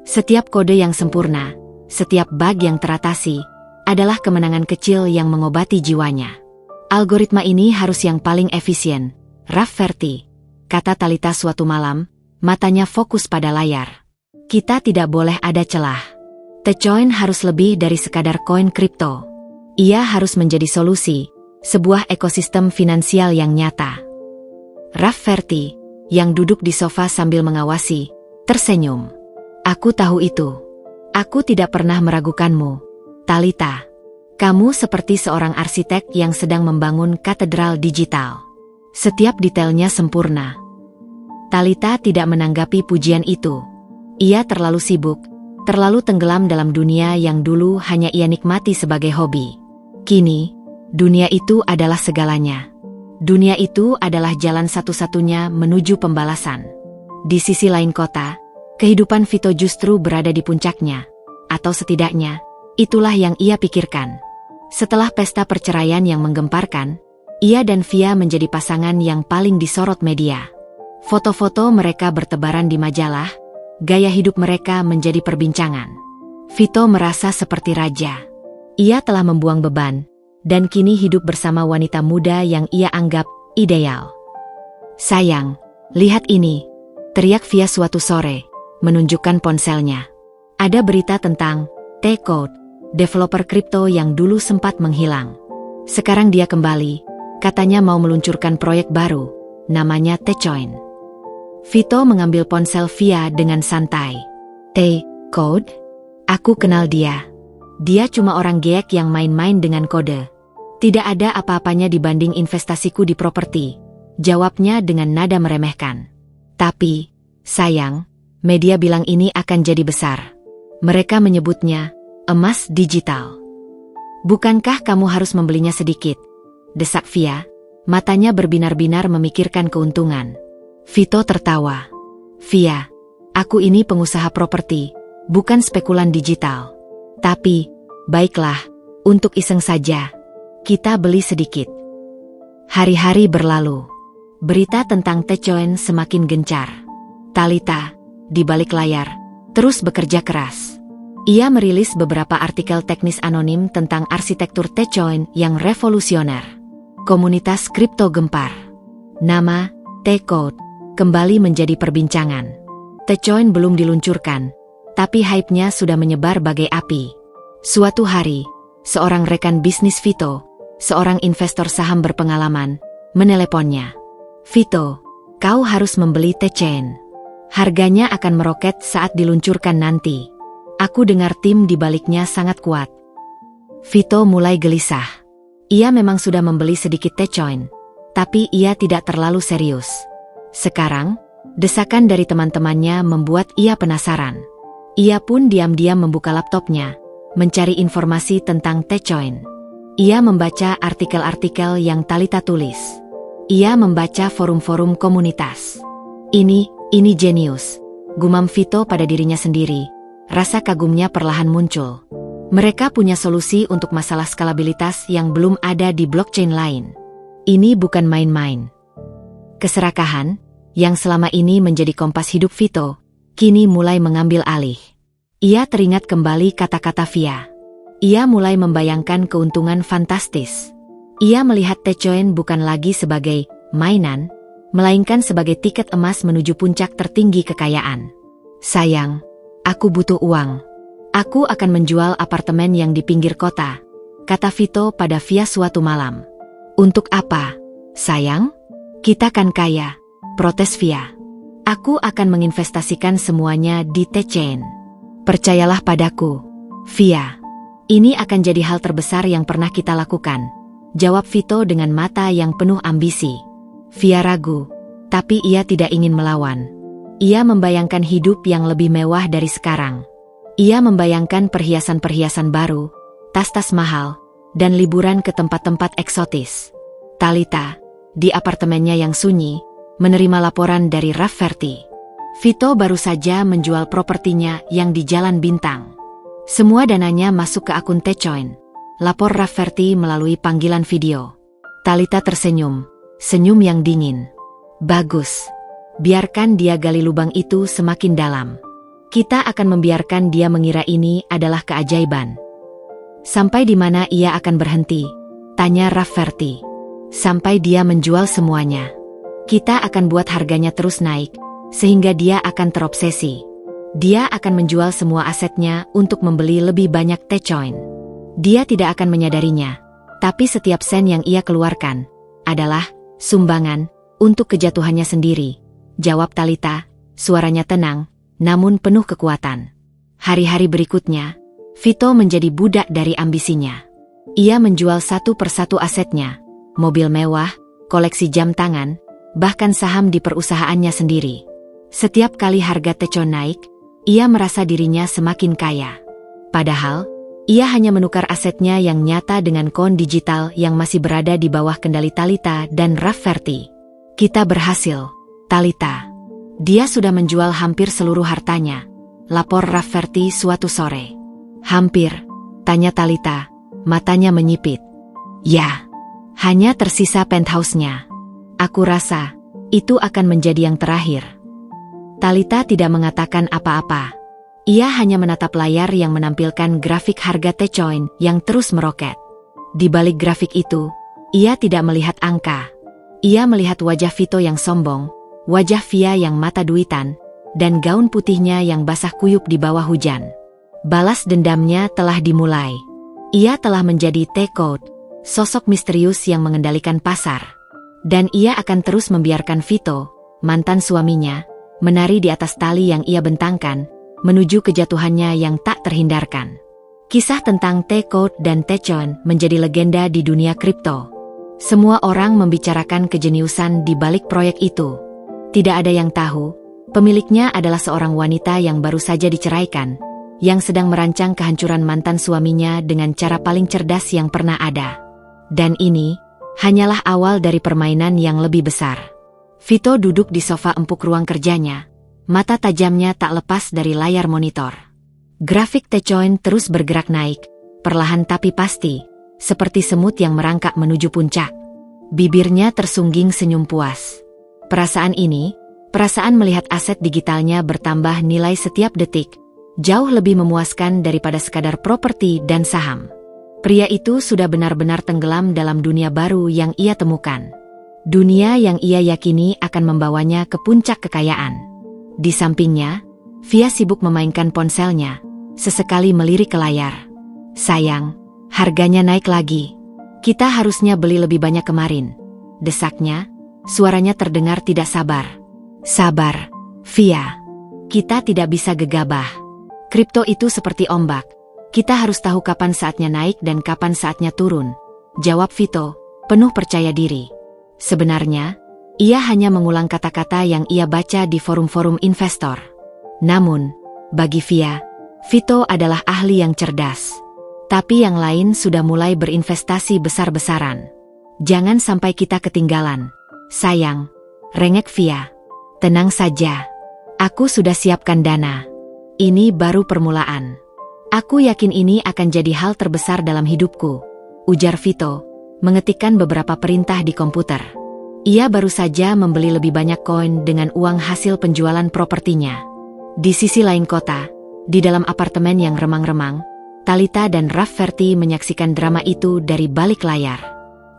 Setiap kode yang sempurna, setiap bug yang teratasi, adalah kemenangan kecil yang mengobati jiwanya. Algoritma ini harus yang paling efisien, Rafferty, kata Talita suatu malam, matanya fokus pada layar. Kita tidak boleh ada celah. Tecoin harus lebih dari sekadar koin kripto. Ia harus menjadi solusi, sebuah ekosistem finansial yang nyata. Rafferty, yang duduk di sofa sambil mengawasi, tersenyum. Aku tahu itu. Aku tidak pernah meragukanmu, Talita. Kamu seperti seorang arsitek yang sedang membangun katedral digital. Setiap detailnya sempurna. Talita tidak menanggapi pujian itu. Ia terlalu sibuk, terlalu tenggelam dalam dunia yang dulu hanya ia nikmati sebagai hobi. Kini, dunia itu adalah segalanya. Dunia itu adalah jalan satu-satunya menuju pembalasan. Di sisi lain kota, kehidupan Vito justru berada di puncaknya. Atau setidaknya, itulah yang ia pikirkan. Setelah pesta perceraian yang menggemparkan, ia dan Via menjadi pasangan yang paling disorot media. Foto-foto mereka bertebaran di majalah, gaya hidup mereka menjadi perbincangan. Vito merasa seperti raja. Ia telah membuang beban, dan kini hidup bersama wanita muda yang ia anggap ideal. Sayang, lihat ini, teriak Via suatu sore, menunjukkan ponselnya. Ada berita tentang T-Code, developer kripto yang dulu sempat menghilang. Sekarang dia kembali, katanya mau meluncurkan proyek baru, namanya Tecoin. Vito mengambil ponsel Via dengan santai. T-Code? Aku kenal dia. Dia cuma orang geek yang main-main dengan kode. Tidak ada apa-apanya dibanding investasiku di properti, jawabnya dengan nada meremehkan. Tapi, sayang, media bilang ini akan jadi besar. Mereka menyebutnya emas digital. Bukankah kamu harus membelinya sedikit? Desak Via, matanya berbinar-binar memikirkan keuntungan. Vito tertawa. Via, aku ini pengusaha properti, bukan spekulan digital. Tapi, baiklah, untuk iseng saja, kita beli sedikit. Hari-hari berlalu. Berita tentang Tecoin semakin gencar. Talita, di balik layar, terus bekerja keras. Ia merilis beberapa artikel teknis anonim tentang arsitektur Tecoin yang revolusioner. Komunitas kripto gempar. Nama, T-Code, kembali menjadi perbincangan. Tecoin belum diluncurkan, tapi hype-nya sudah menyebar bagai api. Suatu hari, seorang rekan bisnis Vito, seorang investor saham berpengalaman, meneleponnya. Vito, kau harus membeli Tecoin. Harganya akan meroket saat diluncurkan nanti. Aku dengar tim di baliknya sangat kuat. Vito mulai gelisah. Ia memang sudah membeli sedikit Tecoin, tapi ia tidak terlalu serius. Sekarang, desakan dari teman-temannya membuat ia penasaran. Ia pun diam-diam membuka laptopnya, mencari informasi tentang Tecoin. Ia membaca artikel-artikel yang Talita tulis. Ia membaca forum-forum komunitas. Ini jenius, gumam Vito pada dirinya sendiri. Rasa kagumnya perlahan muncul. Mereka punya solusi untuk masalah skalabilitas yang belum ada di blockchain lain. Ini bukan main-main. Keserakahan, yang selama ini menjadi kompas hidup Vito, kini mulai mengambil alih. Ia teringat kembali kata-kata Via. Ia mulai membayangkan keuntungan fantastis. Ia melihat Tecoin bukan lagi sebagai mainan, melainkan sebagai tiket emas menuju puncak tertinggi kekayaan. Sayang, aku butuh uang. Aku akan menjual apartemen yang di pinggir kota, kata Vito pada Via suatu malam. Untuk apa, sayang? Kita kan kaya, protes Via. Aku akan menginvestasikan semuanya di T-Chain. Percayalah padaku, Via. Ini akan jadi hal terbesar yang pernah kita lakukan, jawab Vito dengan mata yang penuh ambisi. Via ragu, tapi ia tidak ingin melawan. Ia membayangkan hidup yang lebih mewah dari sekarang. Ia membayangkan perhiasan-perhiasan baru, tas-tas mahal, dan liburan ke tempat-tempat eksotis. Talita, di apartemennya yang sunyi, menerima laporan dari Rafferty. Vito baru saja menjual propertinya yang di Jalan Bintang. Semua dananya masuk ke akun T-Chain, lapor Rafferty melalui panggilan video. Talita tersenyum, senyum yang dingin. Bagus. Biarkan dia gali lubang itu semakin dalam. Kita akan membiarkan dia mengira ini adalah keajaiban. Sampai di mana ia akan berhenti? Tanya Rafferty. Sampai dia menjual semuanya. Kita akan buat harganya terus naik, sehingga dia akan terobsesi. Dia akan menjual semua asetnya untuk membeli lebih banyak T-Chain. Dia tidak akan menyadarinya, tapi setiap sen yang ia keluarkan adalah sumbangan untuk kejatuhannya sendiri, jawab Talita, suaranya tenang, namun penuh kekuatan. Hari-hari berikutnya, Vito menjadi budak dari ambisinya. Ia menjual satu persatu asetnya, mobil mewah, koleksi jam tangan, bahkan saham di perusahaannya sendiri. Setiap kali harga T-Chain naik, ia merasa dirinya semakin kaya. Padahal, ia hanya menukar asetnya yang nyata dengan koin digital yang masih berada di bawah kendali Talita dan Rafferty. Kita berhasil, Talita. Dia sudah menjual hampir seluruh hartanya, lapor Rafferty suatu sore. Hampir, tanya Talita, matanya menyipit. Ya, hanya tersisa penthouse-nya. Aku rasa, itu akan menjadi yang terakhir. Talita tidak mengatakan apa-apa. Ia hanya menatap layar yang menampilkan grafik harga T-Chain yang terus meroket. Di balik grafik itu, ia tidak melihat angka. Ia melihat wajah Vito yang sombong, wajah Via yang mata duitan, dan gaun putihnya yang basah kuyup di bawah hujan. Balas dendamnya telah dimulai. Ia telah menjadi T-Code, sosok misterius yang mengendalikan pasar. Dan ia akan terus membiarkan Vito, mantan suaminya, menari di atas tali yang ia bentangkan, menuju kejatuhannya yang tak terhindarkan. Kisah tentang T-Code dan T-Chain menjadi legenda di dunia kripto. Semua orang membicarakan kejeniusan di balik proyek itu. Tidak ada yang tahu, pemiliknya adalah seorang wanita yang baru saja diceraikan, yang sedang merancang kehancuran mantan suaminya dengan cara paling cerdas yang pernah ada. Dan ini hanyalah awal dari permainan yang lebih besar. Vito duduk di sofa empuk ruang kerjanya, mata tajamnya tak lepas dari layar monitor. Grafik T-Chain terus bergerak naik, perlahan tapi pasti, seperti semut yang merangkak menuju puncak. Bibirnya tersungging senyum puas. Perasaan ini, perasaan melihat aset digitalnya bertambah nilai setiap detik, jauh lebih memuaskan daripada sekadar properti dan saham. Pria itu sudah benar-benar tenggelam dalam dunia baru yang ia temukan. Dunia yang ia yakini akan membawanya ke puncak kekayaan. Di sampingnya, Via sibuk memainkan ponselnya, sesekali melirik ke layar. Sayang, harganya naik lagi. Kita harusnya beli lebih banyak kemarin, desaknya. Suaranya terdengar tidak sabar. Sabar, Via. Kita tidak bisa gegabah. Kripto itu seperti ombak. Kita harus tahu kapan saatnya naik dan kapan saatnya turun, jawab Vito, penuh percaya diri. Sebenarnya, ia hanya mengulang kata-kata yang ia baca di forum-forum investor. Namun, bagi Via, Vito adalah ahli yang cerdas. Tapi yang lain sudah mulai berinvestasi besar-besaran. Jangan sampai kita ketinggalan. Sayang, rengek Via. Tenang saja. Aku sudah siapkan dana. Ini baru permulaan. Aku yakin ini akan jadi hal terbesar dalam hidupku, ujar Vito, mengetikkan beberapa perintah di komputer. Ia baru saja membeli lebih banyak koin dengan uang hasil penjualan propertinya. Di sisi lain kota, di dalam apartemen yang remang-remang, Talita dan Rafferty menyaksikan drama itu dari balik layar.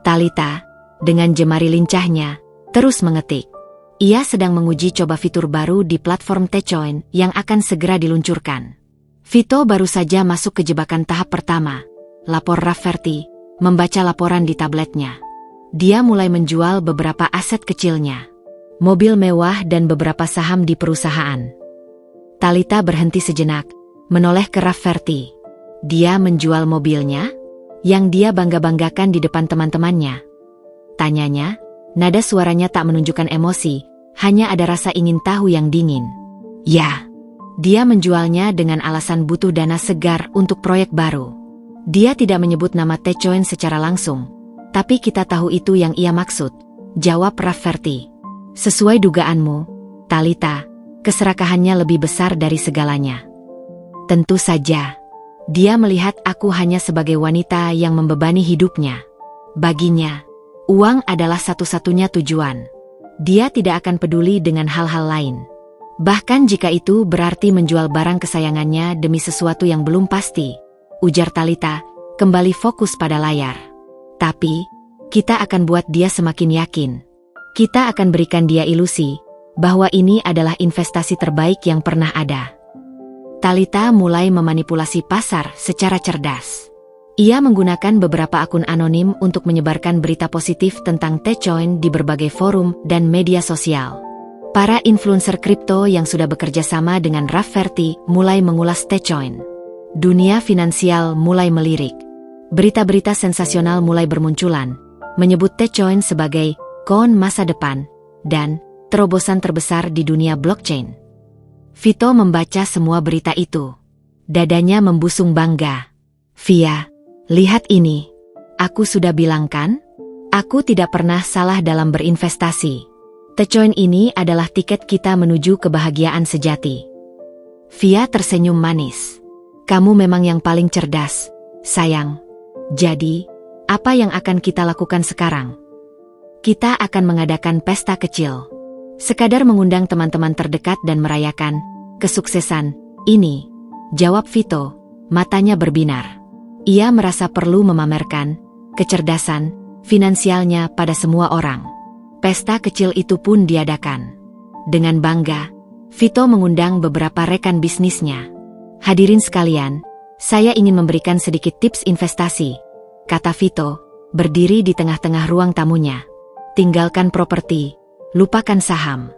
Talita, dengan jemari lincahnya, terus mengetik. Ia sedang menguji coba fitur baru di platform T-Chain yang akan segera diluncurkan. Vito baru saja masuk ke jebakan tahap pertama, lapor Rafferty, membaca laporan di tabletnya. Dia mulai menjual beberapa aset kecilnya. mobil mewah dan beberapa saham di perusahaan. Talita berhenti sejenak, menoleh ke Rafferty. Dia menjual mobilnya? Yang dia bangga-banggakan di depan teman-temannya. Tanyanya, nada suaranya tak menunjukkan emosi, hanya ada rasa ingin tahu yang dingin. Ya, dia menjualnya dengan alasan butuh dana segar untuk proyek baru. Dia tidak menyebut nama Techoen secara langsung, tapi kita tahu itu yang ia maksud, jawab Rafferty. Sesuai dugaanmu, Talita, keserakahannya lebih besar dari segalanya. Tentu saja. Dia melihat aku hanya sebagai wanita yang membebani hidupnya. Baginya, uang adalah satu-satunya tujuan. Dia tidak akan peduli dengan hal-hal lain. Bahkan jika itu berarti menjual barang kesayangannya demi sesuatu yang belum pasti, ujar Talita, kembali fokus pada layar. Tapi, kita akan buat dia semakin yakin. Kita akan berikan dia ilusi bahwa ini adalah investasi terbaik yang pernah ada. Talita mulai memanipulasi pasar secara cerdas. Ia menggunakan beberapa akun anonim untuk menyebarkan berita positif tentang Techoen di berbagai forum dan media sosial. Para influencer kripto yang sudah bekerja sama dengan Rafferty mulai mengulas Techoen. Dunia finansial mulai melirik. Berita-berita sensasional mulai bermunculan, menyebut Techoen sebagai koin masa depan dan terobosan terbesar di dunia blockchain. Vito membaca semua berita itu. Dadanya membusung bangga. Via, lihat ini. Aku sudah bilang kan? Aku tidak pernah salah dalam berinvestasi. Techoen ini adalah tiket kita menuju kebahagiaan sejati. Via tersenyum manis. Kamu memang yang paling cerdas, sayang. Jadi, apa yang akan kita lakukan sekarang? Kita akan mengadakan pesta kecil. Sekadar mengundang teman-teman terdekat dan merayakan kesuksesan ini, jawab Vito, matanya berbinar. Ia merasa perlu memamerkan kecerdasan finansialnya pada semua orang. Pesta kecil itu pun diadakan. Dengan bangga, Vito mengundang beberapa rekan bisnisnya. Hadirin sekalian, saya ingin memberikan sedikit tips investasi, kata Vito, berdiri di tengah-tengah ruang tamunya. Tinggalkan properti. Lupakan saham.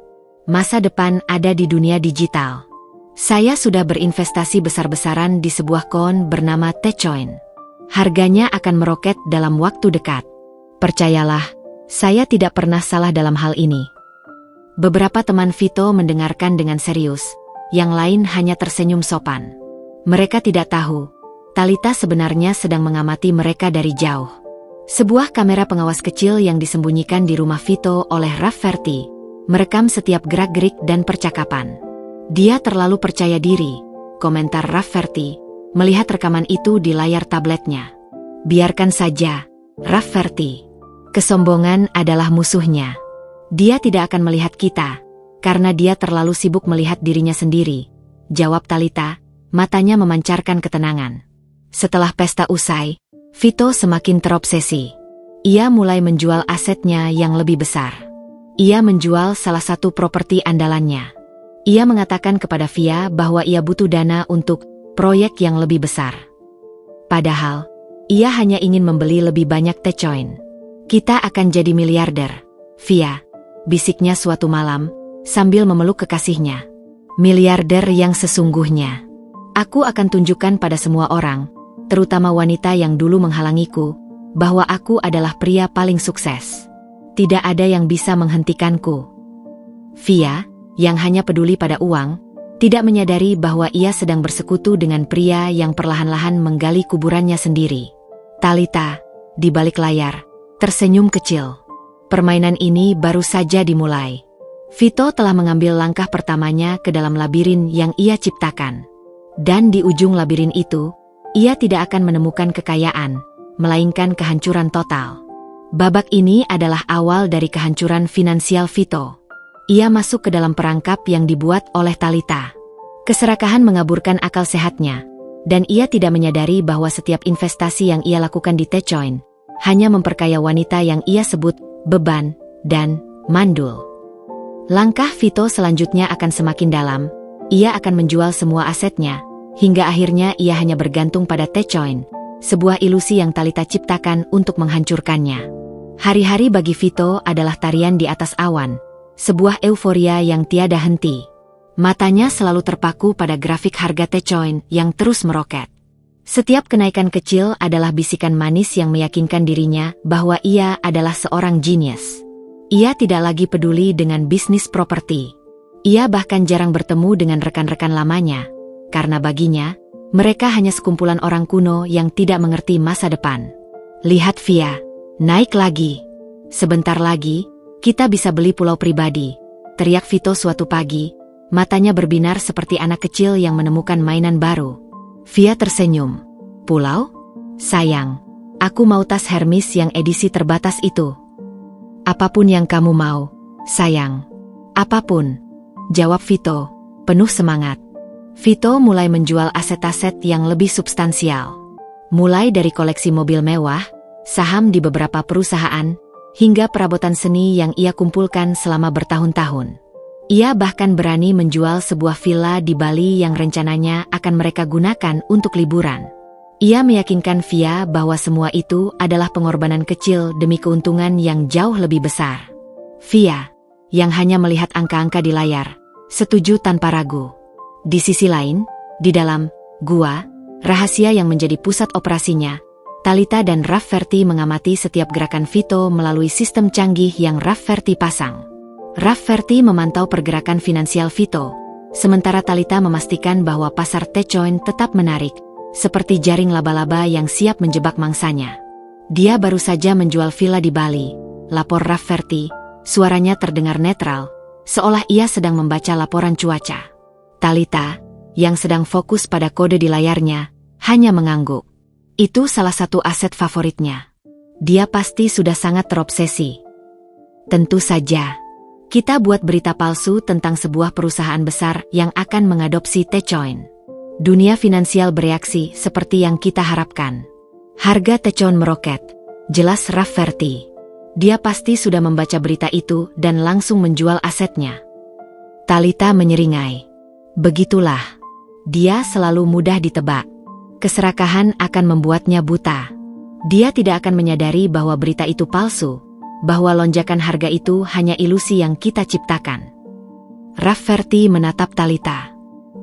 Masa depan ada di dunia digital. Saya sudah berinvestasi besar-besaran di sebuah koin bernama Techoen. Harganya akan meroket dalam waktu dekat. Percayalah, saya tidak pernah salah dalam hal ini. Beberapa teman Vito mendengarkan dengan serius, yang lain hanya tersenyum sopan. Mereka tidak tahu, Talita sebenarnya sedang mengamati mereka dari jauh. Sebuah kamera pengawas kecil yang disembunyikan di rumah Vito oleh Rafferty merekam setiap gerak-gerik dan percakapan. Dia terlalu percaya diri, komentar Rafferty, melihat rekaman itu di layar tabletnya. Biarkan saja, Rafferty. Kesombongan adalah musuhnya. Dia tidak akan melihat kita, karena dia terlalu sibuk melihat dirinya sendiri, jawab Talita, matanya memancarkan ketenangan. Setelah pesta usai, Vito semakin terobsesi. Ia mulai menjual asetnya yang lebih besar. Ia menjual salah satu properti andalannya. Ia mengatakan kepada Via bahwa ia butuh dana untuk proyek yang lebih besar. Padahal, ia hanya ingin membeli lebih banyak Techoen. Kita akan jadi miliarder, Via, bisiknya suatu malam, sambil memeluk kekasihnya. Miliarder yang sesungguhnya. Aku akan tunjukkan pada semua orang, terutama wanita yang dulu menghalangiku, bahwa aku adalah pria paling sukses. Tidak ada yang bisa menghentikanku. Via, yang hanya peduli pada uang, tidak menyadari bahwa ia sedang bersekutu dengan pria yang perlahan-lahan menggali kuburannya sendiri. Talita, di balik layar, tersenyum kecil. Permainan ini baru saja dimulai. Vito telah mengambil langkah pertamanya ke dalam labirin yang ia ciptakan. Dan di ujung labirin itu, ia tidak akan menemukan kekayaan, melainkan kehancuran total. Babak ini adalah awal dari kehancuran finansial Vito. Ia masuk ke dalam perangkap yang dibuat oleh Talita. Keserakahan mengaburkan akal sehatnya, dan ia tidak menyadari bahwa setiap investasi yang ia lakukan di Techoen hanya memperkaya wanita yang ia sebut beban dan mandul. Langkah Vito selanjutnya akan semakin dalam. Ia akan menjual semua asetnya, hingga akhirnya ia hanya bergantung pada Techoen, sebuah ilusi yang Talita ciptakan untuk menghancurkannya. Hari-hari bagi Vito adalah tarian di atas awan, sebuah euforia yang tiada henti. Matanya selalu terpaku pada grafik harga Tecoin yang terus meroket. Setiap kenaikan kecil adalah bisikan manis yang meyakinkan dirinya bahwa ia adalah seorang jenius. Ia tidak lagi peduli dengan bisnis properti. Ia bahkan jarang bertemu dengan rekan-rekan lamanya, karena baginya, mereka hanya sekumpulan orang kuno yang tidak mengerti masa depan. Lihat Via, naik lagi. Sebentar lagi, kita bisa beli pulau pribadi, teriak Vito suatu pagi, matanya berbinar seperti anak kecil yang menemukan mainan baru. Via tersenyum. Pulau? Sayang, aku mau tas Hermes yang edisi terbatas itu. Apapun yang kamu mau, sayang. Apapun, jawab Vito, penuh semangat. Vito mulai menjual aset-aset yang lebih substansial. Mulai dari koleksi mobil mewah, saham di beberapa perusahaan, hingga perabotan seni yang ia kumpulkan selama bertahun-tahun. Ia bahkan berani menjual sebuah villa di Bali yang rencananya akan mereka gunakan untuk liburan. Ia meyakinkan Via bahwa semua itu adalah pengorbanan kecil demi keuntungan yang jauh lebih besar. Via, yang hanya melihat angka-angka di layar, setuju tanpa ragu. Di sisi lain, di dalam gua rahasia yang menjadi pusat operasinya, Talita dan Rafferty mengamati setiap gerakan Vito melalui sistem canggih yang Rafferty pasang. Rafferty memantau pergerakan finansial Vito, sementara Talita memastikan bahwa pasar Tecoin tetap menarik, seperti jaring laba-laba yang siap menjebak mangsanya. Dia baru saja menjual villa di Bali, lapor Rafferty, suaranya terdengar netral, seolah ia sedang membaca laporan cuaca. Talita, yang sedang fokus pada kode di layarnya, hanya mengangguk. Itu salah satu aset favoritnya. Dia pasti sudah sangat terobsesi. Tentu saja. Kita buat berita palsu tentang sebuah perusahaan besar yang akan mengadopsi Tecoin. Dunia finansial bereaksi seperti yang kita harapkan. Harga Tecoin meroket, jelas Rafferty. Dia pasti sudah membaca berita itu dan langsung menjual asetnya. Talita menyeringai. Begitulah. Dia selalu mudah ditebak. Keserakahan akan membuatnya buta. Dia tidak akan menyadari bahwa berita itu palsu, bahwa lonjakan harga itu hanya ilusi yang kita ciptakan. Rafferty menatap Talita.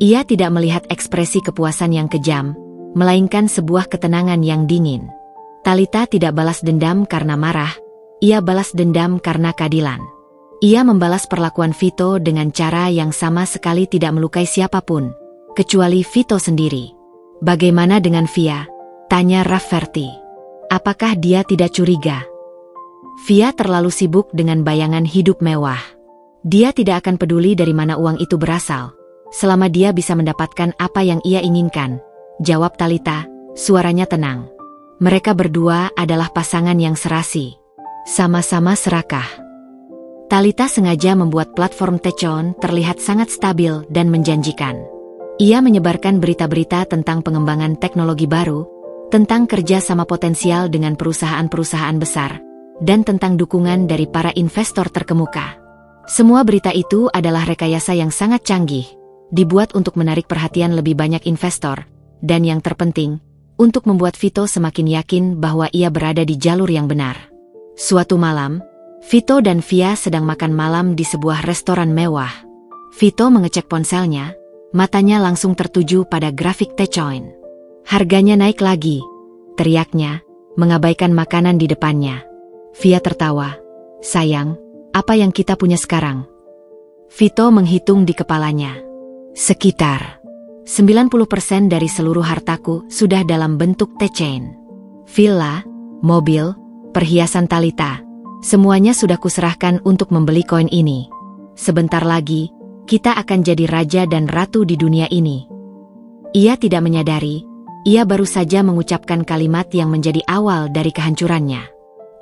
Ia tidak melihat ekspresi kepuasan yang kejam, melainkan sebuah ketenangan yang dingin. Talita tidak balas dendam karena marah, ia balas dendam karena keadilan. Ia membalas perlakuan Vito dengan cara yang sama sekali tidak melukai siapapun, kecuali Vito sendiri. Bagaimana dengan Via? Tanya Rafferty. Apakah dia tidak curiga? Via terlalu sibuk dengan bayangan hidup mewah. Dia tidak akan peduli dari mana uang itu berasal, selama dia bisa mendapatkan apa yang ia inginkan, jawab Talita, suaranya tenang. Mereka berdua adalah pasangan yang serasi. Sama-sama serakah. Talita sengaja membuat platform Tecoin terlihat sangat stabil dan menjanjikan. Ia menyebarkan berita-berita tentang pengembangan teknologi baru, tentang kerja sama potensial dengan perusahaan-perusahaan besar, dan tentang dukungan dari para investor terkemuka. Semua berita itu adalah rekayasa yang sangat canggih, dibuat untuk menarik perhatian lebih banyak investor, dan yang terpenting, untuk membuat Vito semakin yakin bahwa ia berada di jalur yang benar. Suatu malam, Vito dan Via sedang makan malam di sebuah restoran mewah. Vito mengecek ponselnya, matanya langsung tertuju pada grafik Tecoin. Harganya naik lagi, teriaknya, mengabaikan makanan di depannya. Via tertawa. Sayang, apa yang kita punya sekarang? Vito menghitung di kepalanya. Sekitar 90% dari seluruh hartaku sudah dalam bentuk Tecoin. Villa, mobil, perhiasan Talita, semuanya sudah kuserahkan untuk membeli koin ini. Sebentar lagi, kita akan jadi raja dan ratu di dunia ini. Ia tidak menyadari, ia baru saja mengucapkan kalimat yang menjadi awal dari kehancurannya.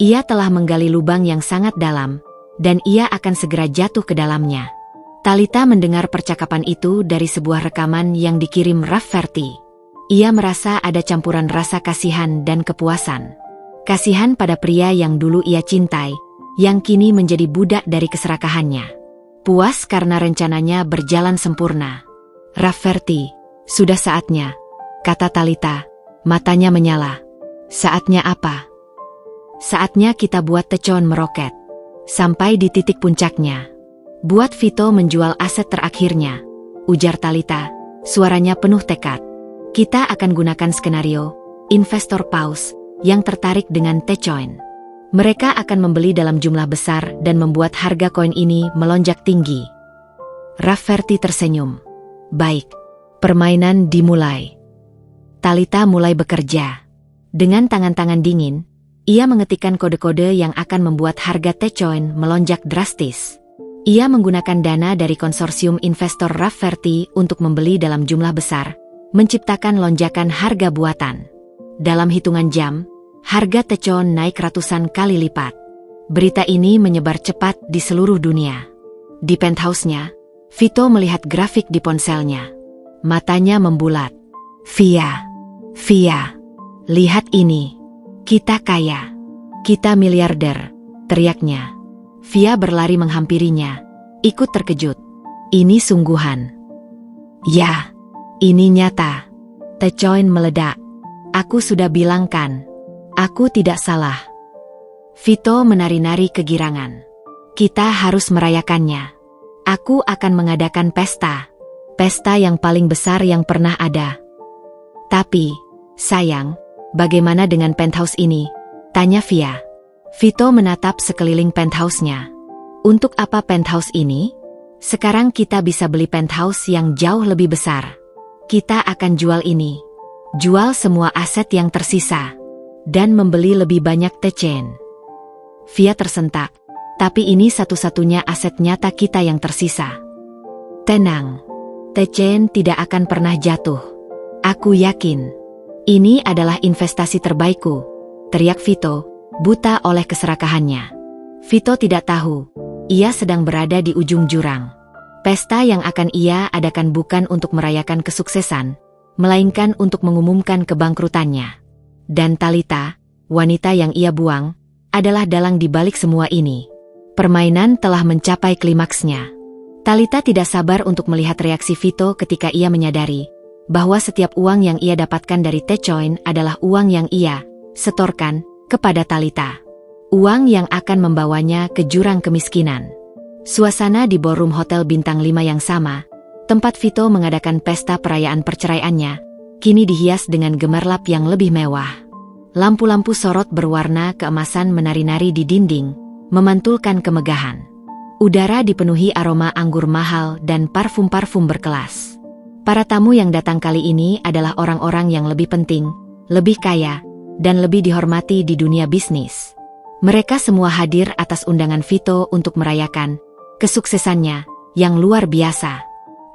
Ia telah menggali lubang yang sangat dalam, dan ia akan segera jatuh ke dalamnya. Talita mendengar percakapan itu dari sebuah rekaman yang dikirim Rafferty. Ia merasa ada campuran rasa kasihan dan kepuasan. Kasihan pada pria yang dulu ia cintai, yang kini menjadi budak dari keserakahannya. Puas karena rencananya berjalan sempurna. Rafferty, sudah saatnya, kata Talita, matanya menyala. Saatnya apa? Saatnya kita buat Tecoin meroket. Sampai di titik puncaknya. Buat Vito menjual aset terakhirnya, ujar Talitha, suaranya penuh tekad. Kita akan gunakan skenario investor paus yang tertarik dengan Tecoin. Mereka akan membeli dalam jumlah besar dan membuat harga koin ini melonjak tinggi. Rafferty tersenyum. Baik, permainan dimulai. Talitha mulai bekerja. Dengan tangan-tangan dingin, ia mengetikkan kode-kode yang akan membuat harga Tecoin melonjak drastis. Ia menggunakan dana dari konsorsium investor Rafferty untuk membeli dalam jumlah besar, menciptakan lonjakan harga buatan. Dalam hitungan jam, harga Tecoin naik ratusan kali lipat. Berita ini menyebar cepat di seluruh dunia. Di penthouse-nya, Vito melihat grafik di ponselnya. Matanya membulat. Via, lihat ini. Kita kaya. Kita miliarder, teriaknya. Via berlari menghampirinya, ikut terkejut. Ini sungguhan. Ya, ini nyata. Tecoin meledak. Aku sudah bilang kan. Aku tidak salah. Vito menari-nari kegirangan. Kita harus merayakannya. Aku akan mengadakan pesta. Pesta yang paling besar yang pernah ada. Tapi, sayang, bagaimana dengan penthouse ini? Tanya Via. Vito menatap sekeliling penthouse-nya. Untuk apa penthouse ini? Sekarang kita bisa beli penthouse yang jauh lebih besar. Kita akan jual ini. Jual semua aset yang tersisa. Dan membeli lebih banyak Tecoin. Via tersentak. Tapi ini satu-satunya aset nyata kita yang tersisa. Tenang. Tecoin tidak akan pernah jatuh. Aku yakin. Ini adalah investasi terbaikku. Teriak Vito, buta oleh keserakahannya. Vito tidak tahu, ia sedang berada di ujung jurang. Pesta yang akan ia adakan bukan untuk merayakan kesuksesan, melainkan untuk mengumumkan kebangkrutannya. Dan Talitha, wanita yang ia buang, adalah dalang di balik semua ini. Permainan telah mencapai klimaksnya. Talitha tidak sabar untuk melihat reaksi Vito ketika ia menyadari bahwa setiap uang yang ia dapatkan dari Tecoin adalah uang yang ia setorkan kepada Talitha. Uang yang akan membawanya ke jurang kemiskinan. Suasana di ballroom hotel bintang 5 yang sama, tempat Vito mengadakan pesta perayaan perceraiannya, kini dihias dengan gemerlap yang lebih mewah. Lampu-lampu sorot berwarna keemasan menari-nari di dinding, memantulkan kemegahan. Udara dipenuhi aroma anggur mahal dan parfum-parfum berkelas. Para tamu yang datang kali ini adalah orang-orang yang lebih penting, lebih kaya, dan lebih dihormati di dunia bisnis. Mereka semua hadir atas undangan Vito untuk merayakan kesuksesannya yang luar biasa.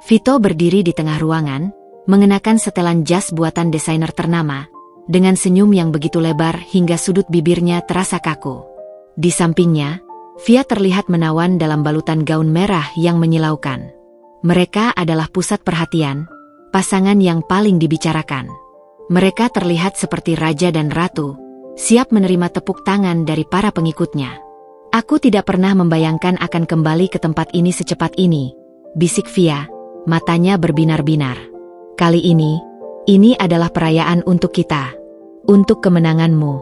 Vito berdiri di tengah ruangan, mengenakan setelan jas buatan desainer ternama, dengan senyum yang begitu lebar hingga sudut bibirnya terasa kaku. Di sampingnya, Via terlihat menawan dalam balutan gaun merah yang menyilaukan. Mereka adalah pusat perhatian, pasangan yang paling dibicarakan. Mereka terlihat seperti raja dan ratu, siap menerima tepuk tangan dari para pengikutnya. Aku tidak pernah membayangkan akan kembali ke tempat ini secepat ini, bisik Via, matanya berbinar-binar. Kali ini adalah perayaan untuk kita. Untuk kemenanganmu.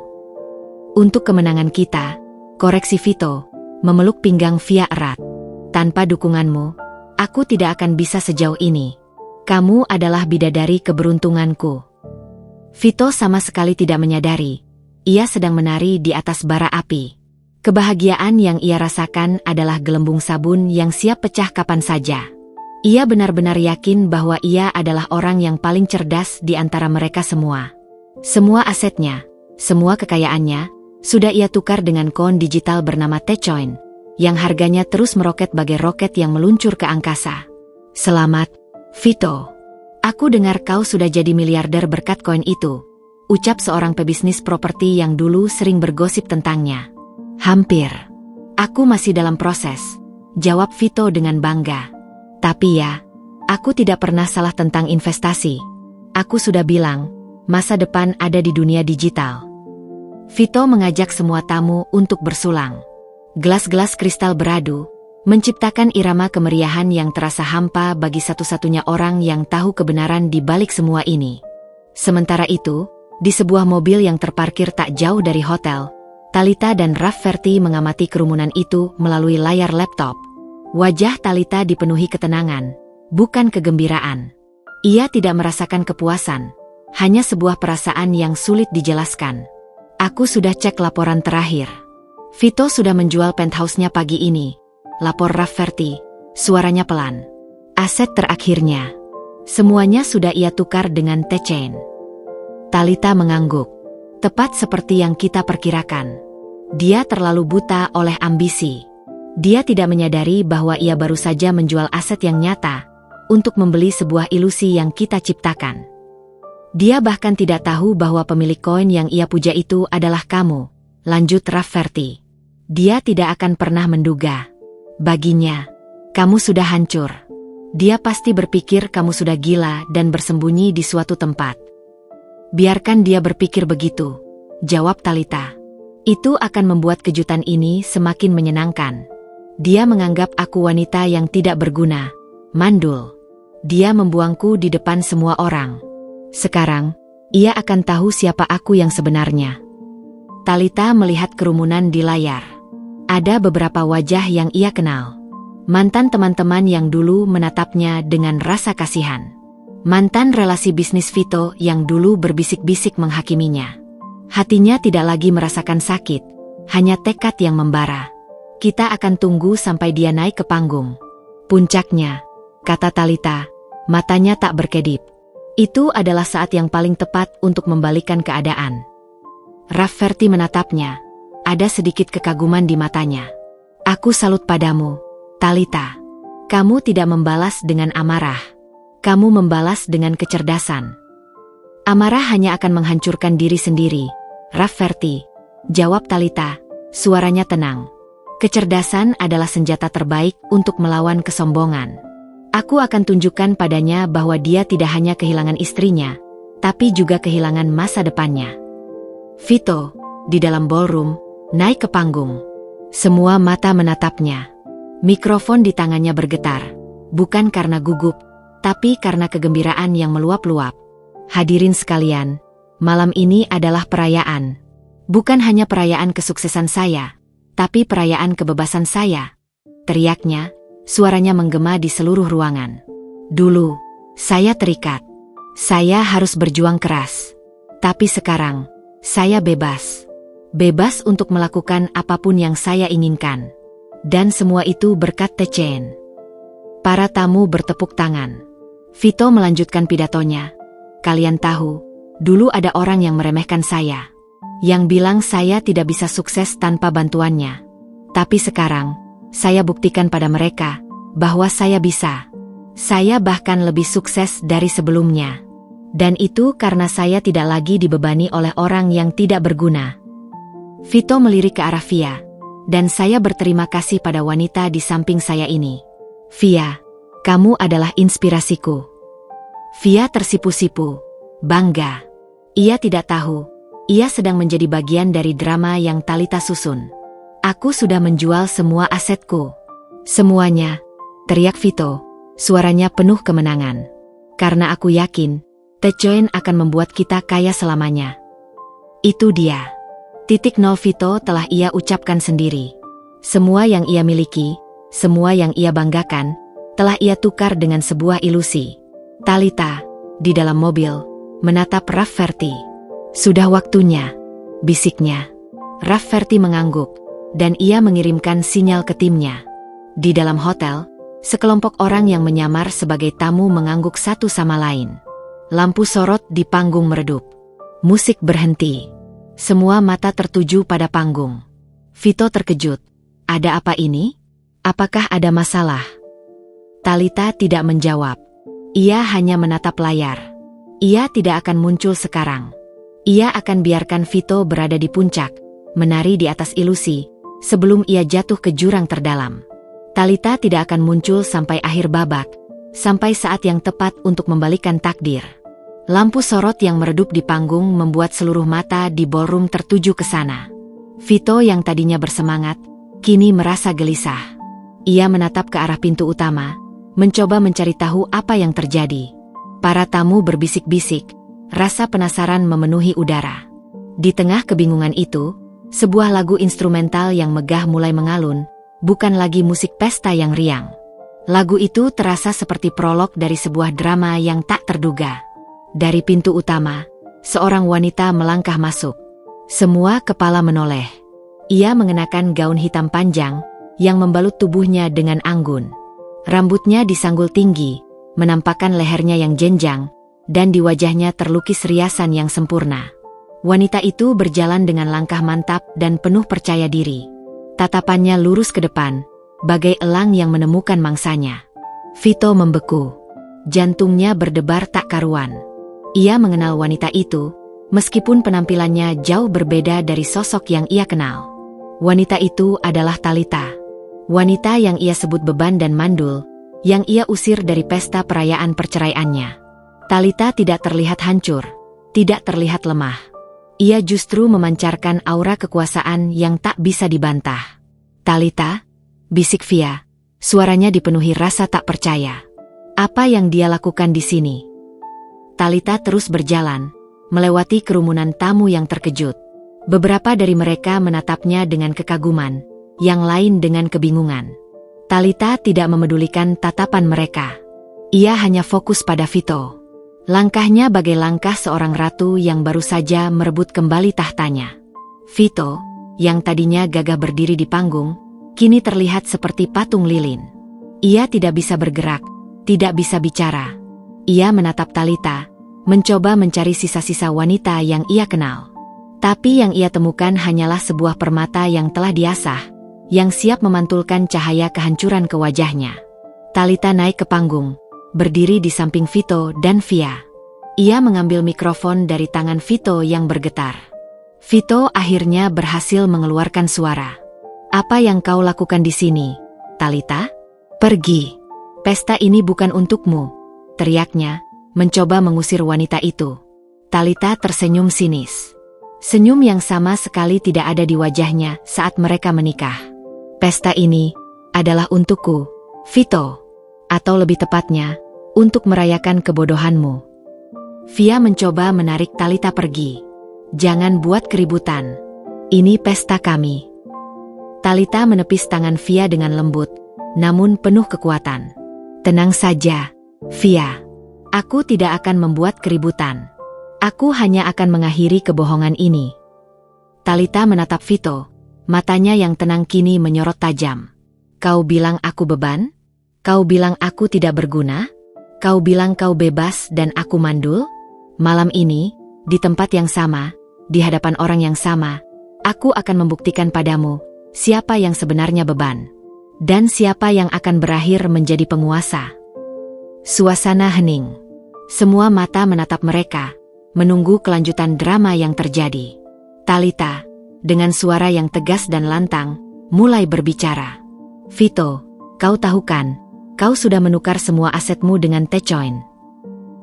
Untuk kemenangan kita, koreksi Vito, memeluk pinggang Via erat. Tanpa dukunganmu, aku tidak akan bisa sejauh ini. Kamu adalah bidadari keberuntunganku. Vito sama sekali tidak menyadari, ia sedang menari di atas bara api. Kebahagiaan yang ia rasakan adalah gelembung sabun yang siap pecah kapan saja. Ia benar-benar yakin bahwa ia adalah orang yang paling cerdas di antara mereka semua. Semua asetnya, semua kekayaannya, sudah ia tukar dengan koin digital bernama Tecoin, yang harganya terus meroket bagai roket yang meluncur ke angkasa. Selamat, Vito. Aku dengar kau sudah jadi miliarder berkat koin itu, ucap seorang pebisnis properti yang dulu sering bergosip tentangnya. Hampir. Aku masih dalam proses, jawab Vito dengan bangga. Tapi ya, aku tidak pernah salah tentang investasi. Aku sudah bilang, masa depan ada di dunia digital. Vito mengajak semua tamu untuk bersulang. Gelas-gelas kristal beradu, menciptakan irama kemeriahan yang terasa hampa bagi satu-satunya orang yang tahu kebenaran di balik semua ini. Sementara itu, di sebuah mobil yang terparkir tak jauh dari hotel, Talitha dan Rafferty mengamati kerumunan itu melalui layar laptop. Wajah Talita dipenuhi ketenangan, bukan kegembiraan. Ia tidak merasakan kepuasan, hanya sebuah perasaan yang sulit dijelaskan. Aku sudah cek laporan terakhir. Vito sudah menjual penthouse-nya pagi ini. Lapor Rafferty, suaranya pelan. Aset terakhirnya. Semuanya sudah ia tukar dengan Techen. Talita mengangguk. Tepat seperti yang kita perkirakan. Dia terlalu buta oleh ambisi. Dia tidak menyadari bahwa ia baru saja menjual aset yang nyata untuk membeli sebuah ilusi yang kita ciptakan. Dia bahkan tidak tahu bahwa pemilik koin yang ia puja itu adalah kamu, lanjut Rafferty. Dia tidak akan pernah menduga. Baginya, kamu sudah hancur. Dia pasti berpikir kamu sudah gila dan bersembunyi di suatu tempat. Biarkan dia berpikir begitu, jawab Talita. Itu akan membuat kejutan ini semakin menyenangkan. Dia menganggap aku wanita yang tidak berguna, mandul. Dia membuangku di depan semua orang. Sekarang, ia akan tahu siapa aku yang sebenarnya. Talita melihat kerumunan di layar. Ada beberapa wajah yang ia kenal. Mantan teman-teman yang dulu menatapnya dengan rasa kasihan. Mantan relasi bisnis Vito yang dulu berbisik-bisik menghakiminya. Hatinya tidak lagi merasakan sakit, hanya tekad yang membara. Kita akan tunggu sampai dia naik ke panggung. Puncaknya, kata Talita, matanya tak berkedip. Itu adalah saat yang paling tepat untuk membalikan keadaan. Rafferty menatapnya. Ada sedikit kekaguman di matanya. Aku salut padamu, Talita. Kamu tidak membalas dengan amarah. Kamu membalas dengan kecerdasan. Amarah hanya akan menghancurkan diri sendiri, Rafferty, jawab Talita, suaranya tenang. Kecerdasan adalah senjata terbaik untuk melawan kesombongan. Aku akan tunjukkan padanya bahwa dia tidak hanya kehilangan istrinya, tapi juga kehilangan masa depannya. Vito, di dalam ballroom, naik ke panggung. Semua mata menatapnya. Mikrofon di tangannya bergetar, bukan karena gugup, tapi karena kegembiraan yang meluap-luap. Hadirin sekalian, malam ini adalah perayaan. Bukan hanya perayaan kesuksesan saya, tapi perayaan kebebasan saya, teriaknya, suaranya menggema di seluruh ruangan. Dulu, saya terikat. Saya harus berjuang keras. Tapi sekarang, saya bebas. Bebas untuk melakukan apapun yang saya inginkan. Dan semua itu berkat Techen. Para tamu bertepuk tangan. Vito melanjutkan pidatonya. Kalian tahu, dulu ada orang yang meremehkan saya. Yang bilang saya tidak bisa sukses tanpa bantuannya. Tapi sekarang, saya buktikan pada mereka bahwa saya bisa. Saya bahkan lebih sukses dari sebelumnya. Dan itu karena saya tidak lagi dibebani oleh orang yang tidak berguna. Vito melirik ke arah Via. Dan saya berterima kasih pada wanita di samping saya ini. Via, kamu adalah inspirasiku. Via tersipu-sipu, bangga. Ia tidak tahu. Ia sedang menjadi bagian dari drama yang Talita susun. Aku sudah menjual semua asetku. Semuanya, teriak Vito, suaranya penuh kemenangan. Karena aku yakin, Techen akan membuat kita kaya selamanya. Itu dia. Titik nol Vito telah ia ucapkan sendiri. Semua yang ia miliki, semua yang ia banggakan, telah ia tukar dengan sebuah ilusi. Talita, di dalam mobil, menatap Rafferty. Sudah waktunya, bisiknya. Rafferty mengangguk, dan ia mengirimkan sinyal ke timnya. Di dalam hotel, sekelompok orang yang menyamar sebagai tamu mengangguk satu sama lain. Lampu sorot di panggung meredup. Musik berhenti. Semua mata tertuju pada panggung. Vito terkejut. Ada apa ini? Apakah ada masalah? Talita tidak menjawab. Ia hanya menatap layar. Ia tidak akan muncul sekarang. Ia akan biarkan Vito berada di puncak, menari di atas ilusi, sebelum ia jatuh ke jurang terdalam. Talita tidak akan muncul sampai akhir babak, sampai saat yang tepat untuk membalikkan takdir. Lampu sorot yang meredup di panggung membuat seluruh mata di ballroom tertuju ke sana. Vito yang tadinya bersemangat, kini merasa gelisah. Ia menatap ke arah pintu utama, mencoba mencari tahu apa yang terjadi. Para tamu berbisik-bisik, rasa penasaran memenuhi udara. Di tengah kebingungan itu, sebuah lagu instrumental yang megah mulai mengalun, bukan lagi musik pesta yang riang. Lagu itu terasa seperti prolog dari sebuah drama yang tak terduga. Dari pintu utama, seorang wanita melangkah masuk. Semua kepala menoleh. Ia mengenakan gaun hitam panjang yang membalut tubuhnya dengan anggun. Rambutnya disanggul tinggi, menampakkan lehernya yang jenjang, dan di wajahnya terlukis riasan yang sempurna. Wanita itu berjalan dengan langkah mantap dan penuh percaya diri. Tatapannya lurus ke depan, bagai elang yang menemukan mangsanya. Vito membeku. Jantungnya berdebar tak karuan. Ia mengenal wanita itu, meskipun penampilannya jauh berbeda dari sosok yang ia kenal. Wanita itu adalah Talitha. Wanita yang ia sebut beban dan mandul, yang ia usir dari pesta perayaan perceraiannya. Talitha tidak terlihat hancur, tidak terlihat lemah. Ia justru memancarkan aura kekuasaan yang tak bisa dibantah. "Talitha," bisik Via. Suaranya dipenuhi rasa tak percaya. Apa yang dia lakukan di sini? Talitha terus berjalan, melewati kerumunan tamu yang terkejut. Beberapa dari mereka menatapnya dengan kekaguman, yang lain dengan kebingungan. Talitha tidak memedulikan tatapan mereka. Ia hanya fokus pada Vito. Langkahnya bagai langkah seorang ratu yang baru saja merebut kembali tahtanya. Vito, yang tadinya gagah berdiri di panggung, kini terlihat seperti patung lilin. Ia tidak bisa bergerak, tidak bisa bicara. Ia menatap Talitha, mencoba mencari sisa-sisa wanita yang ia kenal. Tapi yang ia temukan hanyalah sebuah permata yang telah diasah, yang siap memantulkan cahaya kehancuran ke wajahnya. Talitha naik ke panggung, berdiri di samping Vito dan Via. Ia mengambil mikrofon dari tangan Vito yang bergetar. Vito akhirnya berhasil mengeluarkan suara. "Apa yang kau lakukan di sini, Talitha? Pergi. Pesta ini bukan untukmu," teriaknya, mencoba mengusir wanita itu. Talitha tersenyum sinis. Senyum yang sama sekali tidak ada di wajahnya saat mereka menikah. "Pesta ini adalah untukku, Vito. Atau lebih tepatnya, untuk merayakan kebodohanmu." Via mencoba menarik Talitha pergi. "Jangan buat keributan. Ini pesta kami." Talitha menepis tangan Via dengan lembut, namun penuh kekuatan. "Tenang saja, Via. Aku tidak akan membuat keributan. Aku hanya akan mengakhiri kebohongan ini." Talitha menatap Vito, matanya yang tenang kini menyorot tajam. "Kau bilang aku beban? Kau bilang aku tidak berguna? Kau bilang kau bebas dan aku mandul? Malam ini, di tempat yang sama, di hadapan orang yang sama, aku akan membuktikan padamu siapa yang sebenarnya beban, dan siapa yang akan berakhir menjadi penguasa." Suasana hening. Semua mata menatap mereka, menunggu kelanjutan drama yang terjadi. Talitha, dengan suara yang tegas dan lantang, mulai berbicara. "Vito, kau tahu kan, kau sudah menukar semua asetmu dengan Tecoin."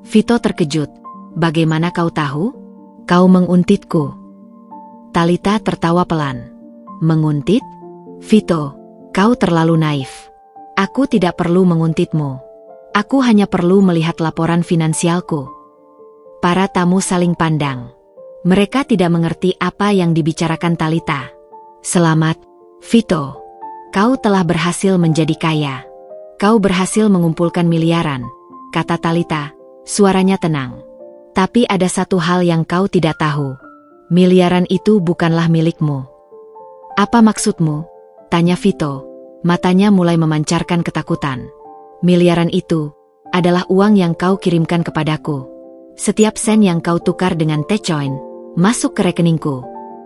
Vito terkejut. "Bagaimana kau tahu? Kau menguntitku." Talitha tertawa pelan. "Menguntit? Vito, kau terlalu naif. Aku tidak perlu menguntitmu. Aku hanya perlu melihat laporan finansialku." Para tamu saling pandang. Mereka tidak mengerti apa yang dibicarakan Talitha. "Selamat, Vito. Kau telah berhasil menjadi kaya. Kau berhasil mengumpulkan miliaran," kata Talitha, suaranya tenang. "Tapi ada satu hal yang kau tidak tahu. Miliaran itu bukanlah milikmu." "Apa maksudmu?" tanya Vito. Matanya mulai memancarkan ketakutan. "Miliaran itu adalah uang yang kau kirimkan kepadaku. Setiap sen yang kau tukar dengan Tecoin masuk ke rekeningku.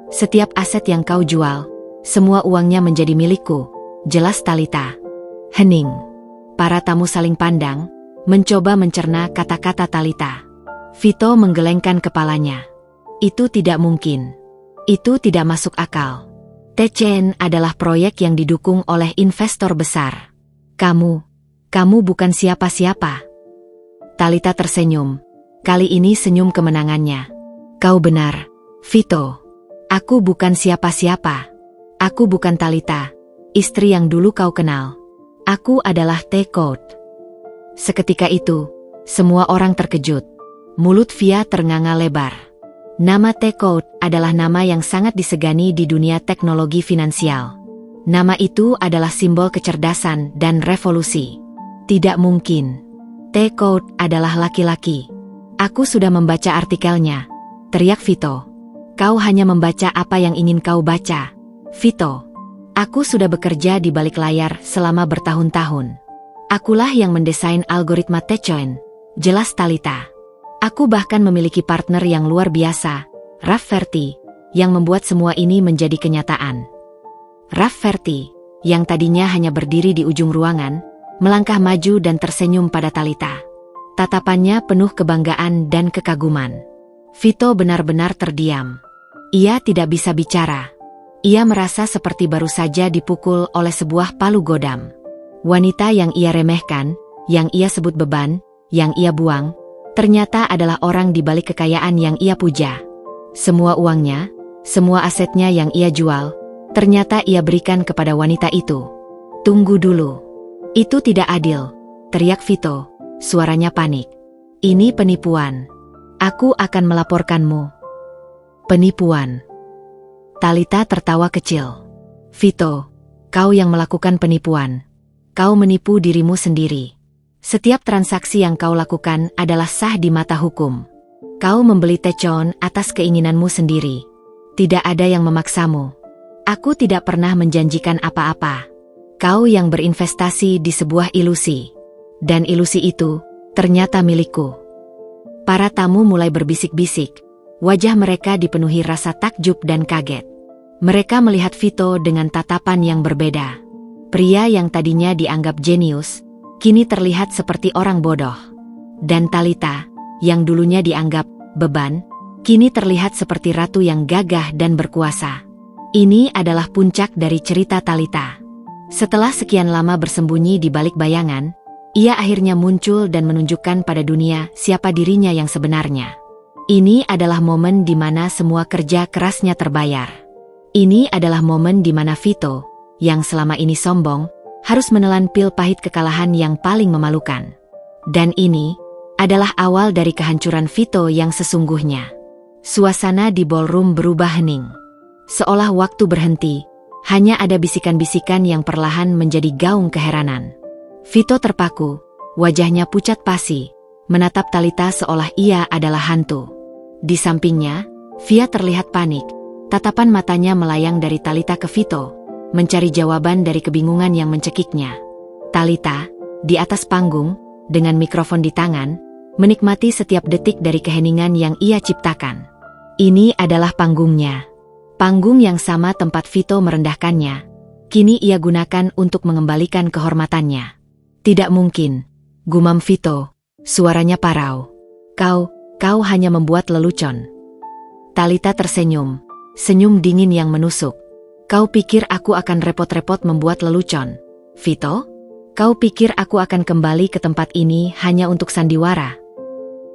Setiap aset yang kau jual, semua uangnya menjadi milikku," jelas Talitha. Hening. Para tamu saling pandang, mencoba mencerna kata-kata Talitha. Vito menggelengkan kepalanya. "Itu tidak mungkin. Itu tidak masuk akal. Tecoin adalah proyek yang didukung oleh investor besar. Kamu bukan siapa-siapa." Talitha tersenyum. Kali ini senyum kemenangannya. "Kau benar, Vito. Aku bukan siapa-siapa. Aku bukan Talitha, istri yang dulu kau kenal. Aku adalah Tecoin." Seketika itu, semua orang terkejut. Mulut Via ternganga lebar. Nama Tecoin adalah nama yang sangat disegani di dunia teknologi finansial. Nama itu adalah simbol kecerdasan dan revolusi. Tidak mungkin. T-Code adalah laki-laki. Aku sudah membaca artikelnya, teriak Vito. Kau hanya membaca apa yang ingin kau baca, Vito. Aku sudah bekerja di balik layar selama bertahun-tahun. Akulah yang mendesain algoritma Techoen, jelas Talita. Aku bahkan memiliki partner yang luar biasa, Rafferty, yang membuat semua ini menjadi kenyataan. Rafferty, yang tadinya hanya berdiri di ujung ruangan, melangkah maju dan tersenyum pada Talita. Tatapannya penuh kebanggaan dan kekaguman. Vito benar-benar terdiam. Ia tidak bisa bicara. Ia merasa seperti baru saja dipukul oleh sebuah palu godam. Wanita yang ia remehkan, yang ia sebut beban, yang ia buang, ternyata adalah orang di balik kekayaan yang ia puja. Semua uangnya, semua asetnya yang ia jual, ternyata ia berikan kepada wanita itu. Tunggu dulu. Itu tidak adil, teriak Vito, suaranya panik. Ini penipuan. Aku akan melaporkanmu. Penipuan. Talita tertawa kecil. Vito, kau yang melakukan penipuan. Kau menipu dirimu sendiri. Setiap transaksi yang kau lakukan adalah sah di mata hukum. Kau membeli Techoen atas keinginanmu sendiri. Tidak ada yang memaksamu. Aku tidak pernah menjanjikan apa-apa. Kau yang berinvestasi di sebuah ilusi. Dan ilusi itu ternyata milikku. Para tamu mulai berbisik-bisik. Wajah mereka dipenuhi rasa takjub dan kaget. Mereka melihat Vito dengan tatapan yang berbeda. Pria yang tadinya dianggap jenius, kini terlihat seperti orang bodoh. Dan Talita, yang dulunya dianggap beban, kini terlihat seperti ratu yang gagah dan berkuasa. Ini adalah puncak dari cerita Talita. Setelah sekian lama bersembunyi di balik bayangan, ia akhirnya muncul dan menunjukkan pada dunia siapa dirinya yang sebenarnya. Ini adalah momen di mana semua kerja kerasnya terbayar. Ini adalah momen di mana Vito, yang selama ini sombong, harus menelan pil pahit kekalahan yang paling memalukan. Dan ini adalah awal dari kehancuran Vito yang sesungguhnya. Suasana di ballroom berubah hening. Seolah waktu berhenti, hanya ada bisikan-bisikan yang perlahan menjadi gaung keheranan. Vito terpaku, wajahnya pucat pasi, menatap Talita seolah ia adalah hantu. Di sampingnya, Via terlihat panik. Tatapan matanya melayang dari Talita ke Vito, mencari jawaban dari kebingungan yang mencekiknya. Talita, di atas panggung, dengan mikrofon di tangan, menikmati setiap detik dari keheningan yang ia ciptakan. Ini adalah panggungnya. Panggung yang sama tempat Vito merendahkannya, kini ia gunakan untuk mengembalikan kehormatannya. Tidak mungkin, gumam Vito, suaranya parau. Kau hanya membuat lelucon. Talita tersenyum, senyum dingin yang menusuk. Kau pikir aku akan repot-repot membuat lelucon, Vito? Kau pikir aku akan kembali ke tempat ini hanya untuk sandiwara?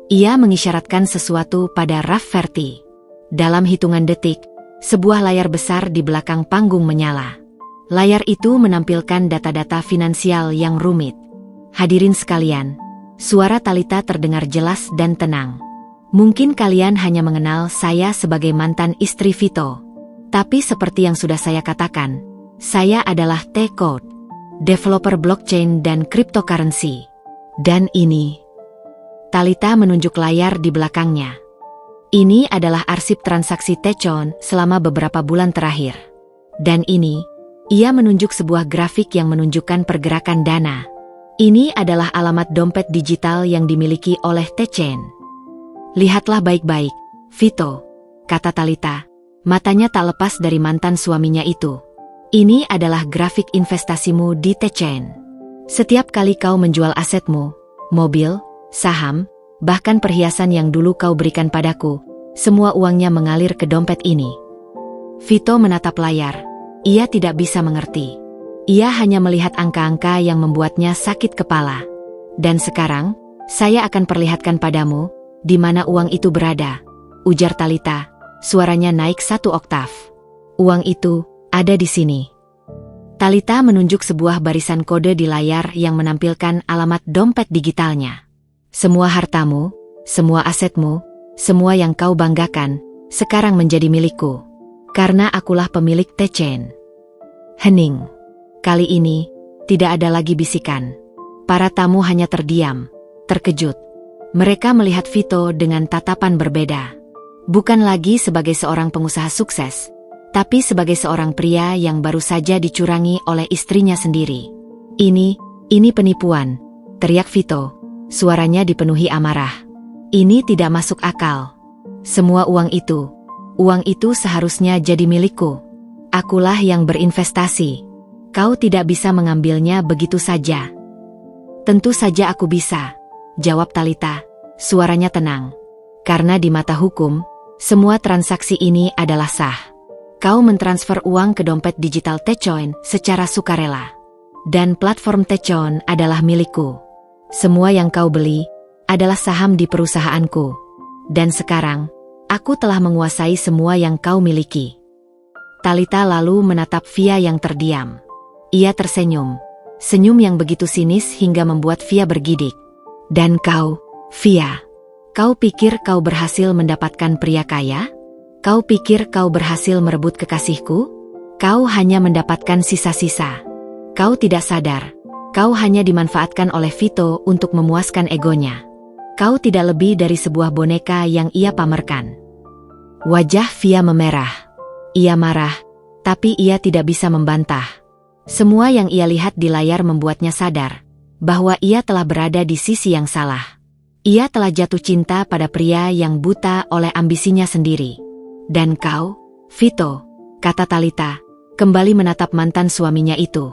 Ia mengisyaratkan sesuatu pada Rafferty. Dalam hitungan detik, sebuah layar besar di belakang panggung menyala. Layar itu menampilkan data-data finansial yang rumit. Hadirin sekalian, suara Talita terdengar jelas dan tenang. Mungkin kalian hanya mengenal saya sebagai mantan istri Vito. Tapi seperti yang sudah saya katakan, saya adalah T-Code, developer blockchain dan cryptocurrency. Dan ini, Talita menunjuk layar di belakangnya. Ini adalah arsip transaksi Techoen selama beberapa bulan terakhir. Dan ini, ia menunjuk sebuah grafik yang menunjukkan pergerakan dana. Ini adalah alamat dompet digital yang dimiliki oleh Techoen. Lihatlah baik-baik, Vito, kata Talita, matanya tak lepas dari mantan suaminya itu. Ini adalah grafik investasimu di Techoen. Setiap kali kau menjual asetmu, mobil, saham, bahkan perhiasan yang dulu kau berikan padaku, semua uangnya mengalir ke dompet ini. Vito menatap layar. Ia tidak bisa mengerti. Ia hanya melihat angka-angka yang membuatnya sakit kepala. Dan sekarang, saya akan perlihatkan padamu, di mana uang itu berada, ujar Talita, suaranya naik 1 oktav. Uang itu ada di sini. Talita menunjuk sebuah barisan kode di layar yang menampilkan alamat dompet digitalnya. Semua hartamu, semua asetmu, semua yang kau banggakan, sekarang menjadi milikku. Karena akulah pemilik Techoen. Hening. Kali ini, tidak ada lagi bisikan. Para tamu hanya terdiam, terkejut. Mereka melihat Vito dengan tatapan berbeda. Bukan lagi sebagai seorang pengusaha sukses, tapi sebagai seorang pria yang baru saja dicurangi oleh istrinya sendiri. Ini penipuan, teriak Vito. Suaranya dipenuhi amarah. Ini tidak masuk akal. Semua uang itu seharusnya jadi milikku. Akulah yang berinvestasi. Kau tidak bisa mengambilnya begitu saja. Tentu saja aku bisa, jawab Talitha, suaranya tenang. Karena di mata hukum, semua transaksi ini adalah sah. Kau mentransfer uang ke dompet digital Tecoin secara sukarela. Dan platform Tecoin adalah milikku. Semua yang kau beli adalah saham di perusahaanku. Dan sekarang, aku telah menguasai semua yang kau miliki. Talitha lalu menatap Via yang terdiam. Ia tersenyum. Senyum yang begitu sinis hingga membuat Via bergidik. Dan kau, Via, kau pikir kau berhasil mendapatkan pria kaya? Kau pikir kau berhasil merebut kekasihku? Kau hanya mendapatkan sisa-sisa. Kau tidak sadar, kau hanya dimanfaatkan oleh Vito untuk memuaskan egonya. Kau tidak lebih dari sebuah boneka yang ia pamerkan. Wajah Via memerah. Ia marah, tapi ia tidak bisa membantah. Semua yang ia lihat di layar membuatnya sadar bahwa ia telah berada di sisi yang salah. Ia telah jatuh cinta pada pria yang buta oleh ambisinya sendiri. Dan kau, Vito, kata Talitha, kembali menatap mantan suaminya itu.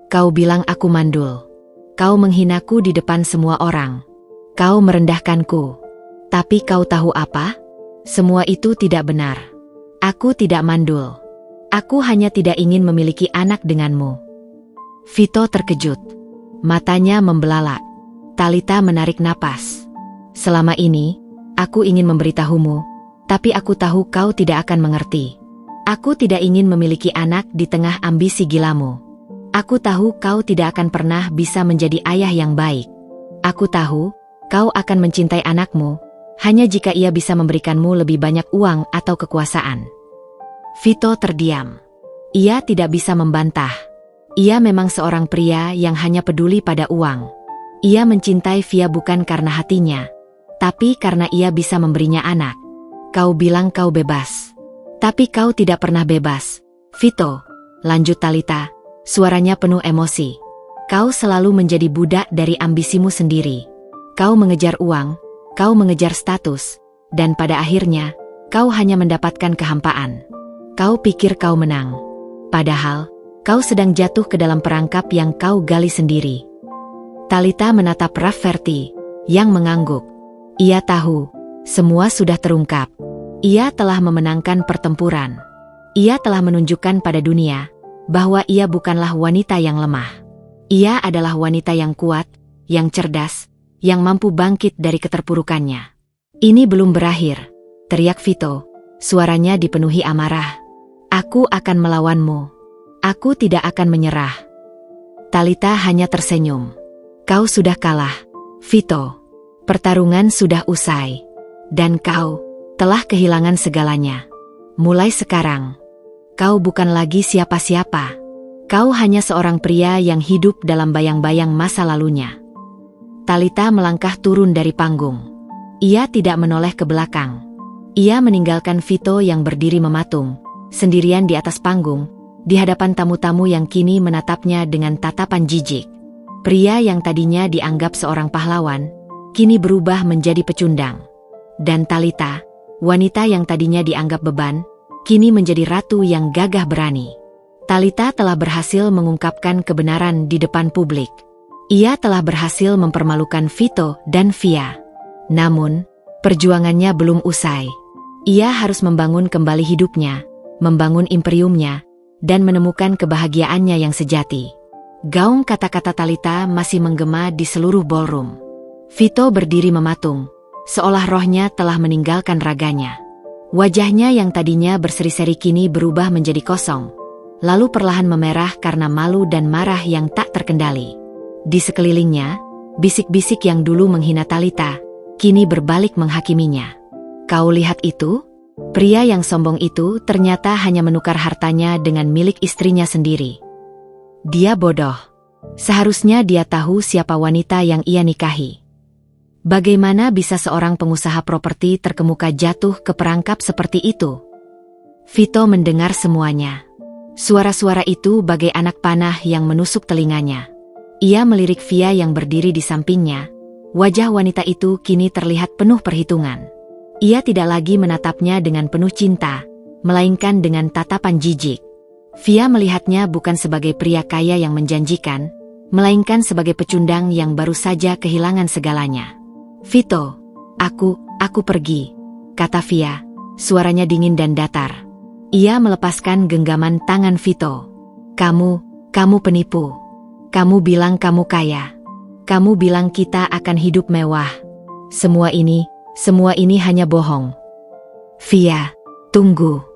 Kau bilang aku mandul. Kau menghinaku di depan semua orang. Kau merendahkanku. Tapi kau tahu apa? Semua itu tidak benar. Aku tidak mandul. Aku hanya tidak ingin memiliki anak denganmu. Vito terkejut. Matanya membelalak. Talitha menarik napas. Selama ini, aku ingin memberitahumu, tapi aku tahu kau tidak akan mengerti. Aku tidak ingin memiliki anak di tengah ambisi gilamu. Aku tahu kau tidak akan pernah bisa menjadi ayah yang baik. Aku tahu, kau akan mencintai anakmu, hanya jika ia bisa memberikanmu lebih banyak uang atau kekuasaan. Vito terdiam. Ia tidak bisa membantah. Ia memang seorang pria yang hanya peduli pada uang. Ia mencintai Via bukan karena hatinya, tapi karena ia bisa memberinya anak. Kau bilang kau bebas. Tapi kau tidak pernah bebas, Vito, lanjut Talitha, suaranya penuh emosi. Kau selalu menjadi budak dari ambisimu sendiri. Kau mengejar uang, kau mengejar status, dan pada akhirnya, kau hanya mendapatkan kehampaan. Kau pikir kau menang. Padahal, kau sedang jatuh ke dalam perangkap yang kau gali sendiri. Talitha menatap Rafferty, yang mengangguk. Ia tahu, semua sudah terungkap. Ia telah memenangkan pertempuran. Ia telah menunjukkan pada dunia, bahwa ia bukanlah wanita yang lemah. Ia adalah wanita yang kuat, yang cerdas, yang mampu bangkit dari keterpurukannya. Ini belum berakhir, teriak Vito, suaranya dipenuhi amarah. Aku akan melawanmu. Aku tidak akan menyerah. Talitha hanya tersenyum. Kau sudah kalah, Vito. Pertarungan sudah usai. Dan kau telah kehilangan segalanya. Mulai sekarang, kau bukan lagi siapa-siapa. Kau hanya seorang pria yang hidup dalam bayang-bayang masa lalunya. Talitha melangkah turun dari panggung. Ia tidak menoleh ke belakang. Ia meninggalkan Vito yang berdiri mematung, sendirian di atas panggung, di hadapan tamu-tamu yang kini menatapnya dengan tatapan jijik. Pria yang tadinya dianggap seorang pahlawan, kini berubah menjadi pecundang. Dan Talitha, wanita yang tadinya dianggap beban, kini menjadi ratu yang gagah berani. Talitha telah berhasil mengungkapkan kebenaran di depan publik. Ia telah berhasil mempermalukan Vito dan Via. Namun, perjuangannya belum usai. Ia harus membangun kembali hidupnya, membangun imperiumnya, dan menemukan kebahagiaannya yang sejati. Gaung kata-kata Talitha masih menggema di seluruh ballroom. Vito berdiri mematung, seolah rohnya telah meninggalkan raganya. Wajahnya yang tadinya berseri-seri kini berubah menjadi kosong, lalu perlahan memerah karena malu dan marah yang tak terkendali. Di sekelilingnya, bisik-bisik yang dulu menghina Talitha, kini berbalik menghakiminya. Kau lihat itu? Pria yang sombong itu ternyata hanya menukar hartanya dengan milik istrinya sendiri. Dia bodoh. Seharusnya dia tahu siapa wanita yang ia nikahi. Bagaimana bisa seorang pengusaha properti terkemuka jatuh ke perangkap seperti itu? Vito mendengar semuanya. Suara-suara itu bagai anak panah yang menusuk telinganya. Ia melirik Via yang berdiri di sampingnya. Wajah wanita itu kini terlihat penuh perhitungan. Ia tidak lagi menatapnya dengan penuh cinta, melainkan dengan tatapan jijik. Via melihatnya bukan sebagai pria kaya yang menjanjikan, melainkan sebagai pecundang yang baru saja kehilangan segalanya. Vito, aku pergi, kata Via, suaranya dingin dan datar. Ia melepaskan genggaman tangan Vito. Kamu penipu. Kamu bilang kamu kaya. Kamu bilang kita akan hidup mewah. Semua ini hanya bohong. Via, tunggu.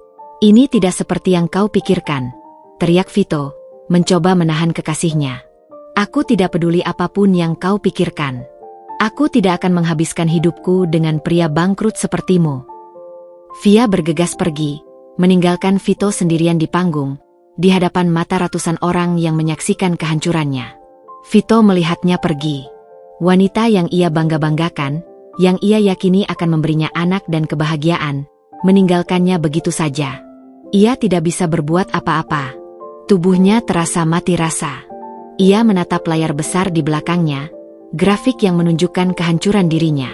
Ini tidak seperti yang kau pikirkan, teriak Vito, mencoba menahan kekasihnya. Aku tidak peduli apapun yang kau pikirkan. Aku tidak akan menghabiskan hidupku dengan pria bangkrut sepertimu. Via bergegas pergi, meninggalkan Vito sendirian di panggung, di hadapan mata ratusan orang yang menyaksikan kehancurannya. Vito melihatnya pergi. Wanita yang ia bangga-banggakan, yang ia yakini akan memberinya anak dan kebahagiaan, meninggalkannya begitu saja. Ia tidak bisa berbuat apa-apa. Tubuhnya terasa mati rasa. Ia menatap layar besar di belakangnya, grafik yang menunjukkan kehancuran dirinya.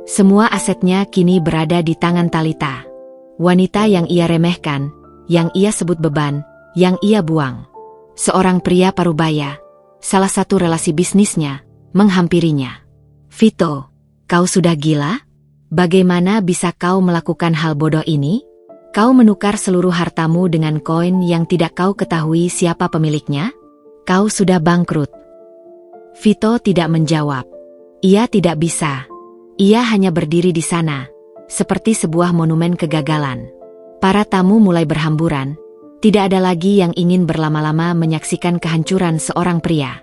Semua asetnya kini berada di tangan Talitha. Wanita yang ia remehkan, yang ia sebut beban, yang ia buang. Seorang pria parubaya, salah satu relasi bisnisnya, menghampirinya. Vito, kau sudah gila? Bagaimana bisa kau melakukan hal bodoh ini? Kau menukar seluruh hartamu dengan koin yang tidak kau ketahui siapa pemiliknya? Kau sudah bangkrut. Vito tidak menjawab. Ia tidak bisa. Ia hanya berdiri di sana, seperti sebuah monumen kegagalan. Para tamu mulai berhamburan. Tidak ada lagi yang ingin berlama-lama menyaksikan kehancuran seorang pria.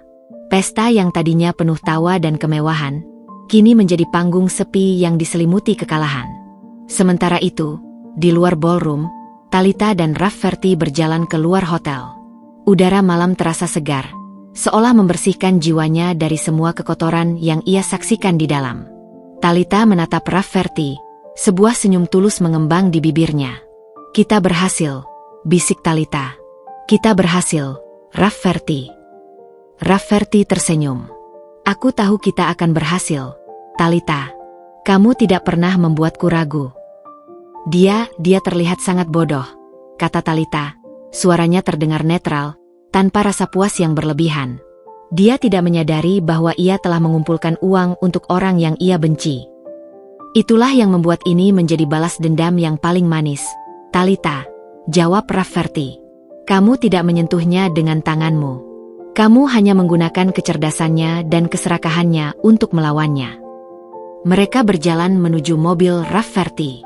Pesta yang tadinya penuh tawa dan kemewahan, kini menjadi panggung sepi yang diselimuti kekalahan. Sementara itu, di luar ballroom, Talitha dan Rafferty berjalan keluar hotel. Udara malam terasa segar, seolah membersihkan jiwanya dari semua kekotoran yang ia saksikan di dalam. Talitha menatap Rafferty, sebuah senyum tulus mengembang di bibirnya. Kita berhasil, bisik Talitha. Kita berhasil, Rafferty. Rafferty tersenyum. Aku tahu kita akan berhasil, Talitha. Kamu tidak pernah membuatku ragu. Dia terlihat sangat bodoh, kata Talitha. Suaranya terdengar netral, tanpa rasa puas yang berlebihan. Dia tidak menyadari bahwa ia telah mengumpulkan uang untuk orang yang ia benci. Itulah yang membuat ini menjadi balas dendam yang paling manis. Talitha, jawab Rafferty. Kamu tidak menyentuhnya dengan tanganmu. Kamu hanya menggunakan kecerdasannya dan keserakahannya untuk melawannya. Mereka berjalan menuju mobil Rafferty.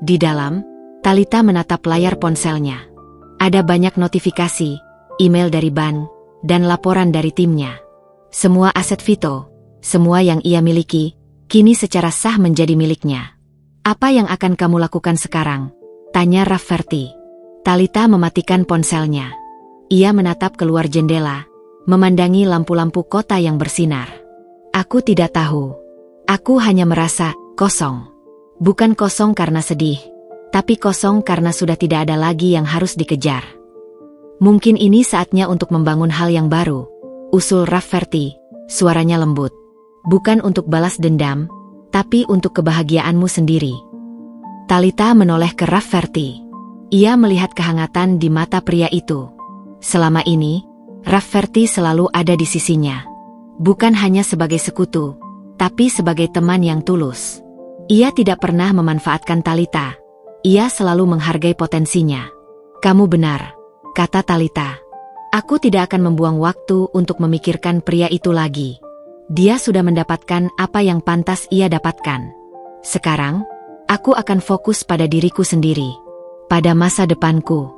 Di dalam, Talitha menatap layar ponselnya. Ada banyak notifikasi, email dari bank, dan laporan dari timnya. Semua aset Vito, semua yang ia miliki, kini secara sah menjadi miliknya. Apa yang akan kamu lakukan sekarang? Tanya Rafferty. Talitha mematikan ponselnya. Ia menatap keluar jendela, memandangi lampu-lampu kota yang bersinar. Aku tidak tahu. Aku hanya merasa kosong. Bukan kosong karena sedih, tapi kosong karena sudah tidak ada lagi yang harus dikejar. Mungkin ini saatnya untuk membangun hal yang baru, usul Rafferty, suaranya lembut. Bukan untuk balas dendam, tapi untuk kebahagiaanmu sendiri. Talitha menoleh ke Rafferty. Ia melihat kehangatan di mata pria itu. Selama ini, Rafferty selalu ada di sisinya. Bukan hanya sebagai sekutu, tapi sebagai teman yang tulus. Ia tidak pernah memanfaatkan Talitha. Ia selalu menghargai potensinya. Kamu benar, kata Talitha. Aku tidak akan membuang waktu untuk memikirkan pria itu lagi. Dia sudah mendapatkan apa yang pantas ia dapatkan. Sekarang, aku akan fokus pada diriku sendiri. Pada masa depanku.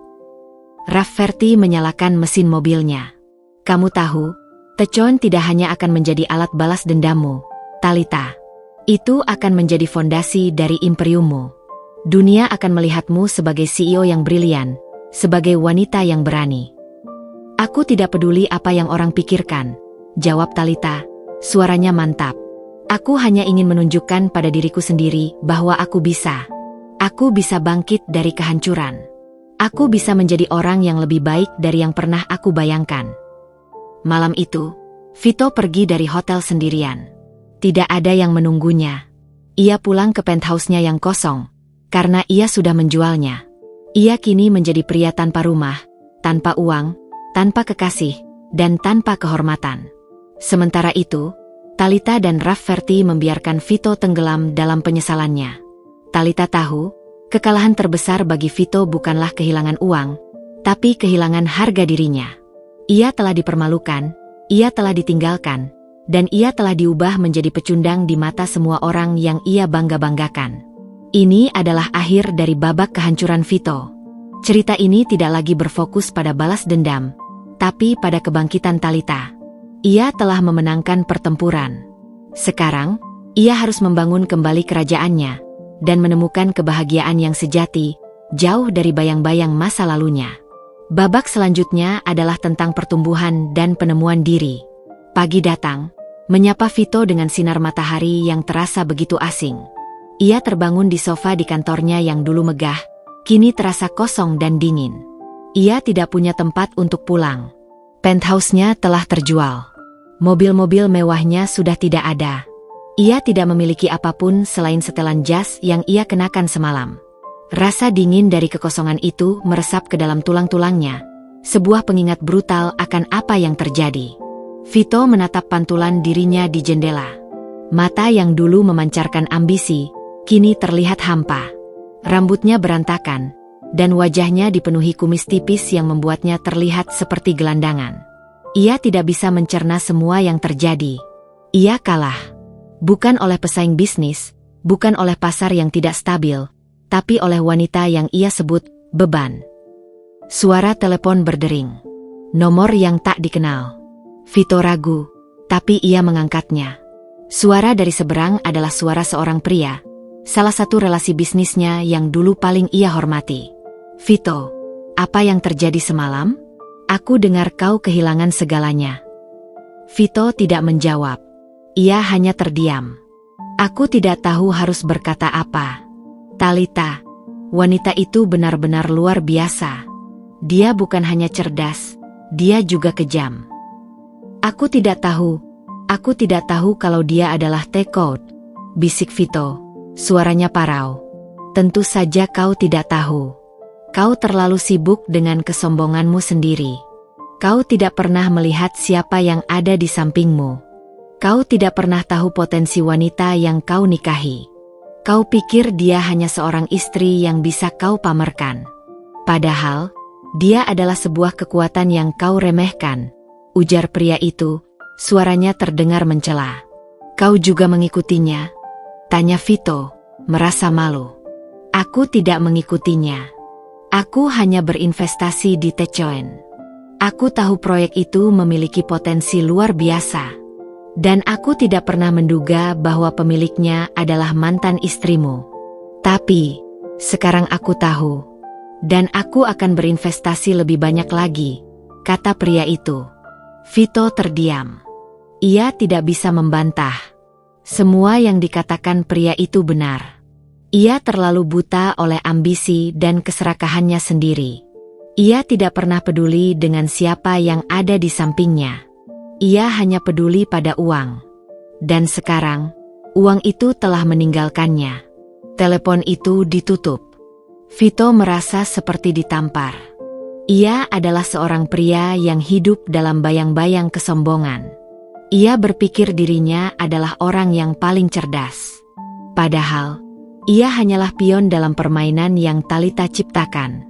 Rafferty menyalakan mesin mobilnya. Kamu tahu, Techon tidak hanya akan menjadi alat balas dendammu, Talitha. Itu akan menjadi fondasi dari imperiummu. Dunia akan melihatmu sebagai CEO yang brilian, sebagai wanita yang berani. Aku tidak peduli apa yang orang pikirkan, jawab Talita, suaranya mantap. Aku hanya ingin menunjukkan pada diriku sendiri bahwa aku bisa. Aku bisa bangkit dari kehancuran. Aku bisa menjadi orang yang lebih baik dari yang pernah aku bayangkan. Malam itu, Vito pergi dari hotel sendirian. Tidak ada yang menunggunya. Ia pulang ke penthouse-nya yang kosong, karena ia sudah menjualnya. Ia kini menjadi pria tanpa rumah, tanpa uang, tanpa kekasih, dan tanpa kehormatan. Sementara itu, Talita dan Rafferty membiarkan Vito tenggelam dalam penyesalannya. Talita tahu, kekalahan terbesar bagi Vito bukanlah kehilangan uang, tapi kehilangan harga dirinya. Ia telah dipermalukan, ia telah ditinggalkan, dan ia telah diubah menjadi pecundang di mata semua orang yang ia bangga-banggakan. Ini adalah akhir dari babak kehancuran Vito. Cerita ini tidak lagi berfokus pada balas dendam, tapi pada kebangkitan Talita. Ia telah memenangkan pertempuran. Sekarang, ia harus membangun kembali kerajaannya, dan menemukan kebahagiaan yang sejati, jauh dari bayang-bayang masa lalunya. Babak selanjutnya adalah tentang pertumbuhan dan penemuan diri. Pagi datang, menyapa Vito dengan sinar matahari yang terasa begitu asing. Ia terbangun di sofa di kantornya yang dulu megah, kini terasa kosong dan dingin. Ia tidak punya tempat untuk pulang. Penthouse-nya telah terjual. Mobil-mobil mewahnya sudah tidak ada. Ia tidak memiliki apapun selain setelan jas yang ia kenakan semalam. Rasa dingin dari kekosongan itu meresap ke dalam tulang-tulangnya, sebuah pengingat brutal akan apa yang terjadi. Vito menatap pantulan dirinya di jendela. Mata yang dulu memancarkan ambisi, kini terlihat hampa. Rambutnya berantakan, dan wajahnya dipenuhi kumis tipis yang membuatnya terlihat seperti gelandangan. Ia tidak bisa mencerna semua yang terjadi. Ia kalah. Bukan oleh pesaing bisnis, bukan oleh pasar yang tidak stabil, tapi oleh wanita yang ia sebut beban. Suara telepon berdering. Nomor yang tak dikenal. Vito ragu, tapi ia mengangkatnya. Suara dari seberang adalah suara seorang pria, salah satu relasi bisnisnya yang dulu paling ia hormati. Vito, apa yang terjadi semalam? Aku dengar kau kehilangan segalanya. Vito tidak menjawab. Ia hanya terdiam. Aku tidak tahu harus berkata apa. Talita, wanita itu benar-benar luar biasa. Dia bukan hanya cerdas, dia juga kejam. Aku tidak tahu kalau dia adalah Tekot, bisik Vito, suaranya parau. Tentu saja kau tidak tahu. Kau terlalu sibuk dengan kesombonganmu sendiri. Kau tidak pernah melihat siapa yang ada di sampingmu. Kau tidak pernah tahu potensi wanita yang kau nikahi. Kau pikir dia hanya seorang istri yang bisa kau pamerkan. Padahal, dia adalah sebuah kekuatan yang kau remehkan, ujar pria itu, suaranya terdengar mencela. Kau juga mengikutinya? Tanya Vito, merasa malu. Aku tidak mengikutinya. Aku hanya berinvestasi di Tecoen. Aku tahu proyek itu memiliki potensi luar biasa. Dan aku tidak pernah menduga bahwa pemiliknya adalah mantan istrimu. Tapi, sekarang aku tahu. Dan aku akan berinvestasi lebih banyak lagi, kata pria itu. Vito terdiam. Ia tidak bisa membantah. Semua yang dikatakan pria itu benar. Ia terlalu buta oleh ambisi dan keserakahannya sendiri. Ia tidak pernah peduli dengan siapa yang ada di sampingnya. Ia hanya peduli pada uang. Dan sekarang, uang itu telah meninggalkannya. Telepon itu ditutup. Vito merasa seperti ditampar. Ia adalah seorang pria yang hidup dalam bayang-bayang kesombongan. Ia berpikir dirinya adalah orang yang paling cerdas. Padahal, ia hanyalah pion dalam permainan yang Talita ciptakan.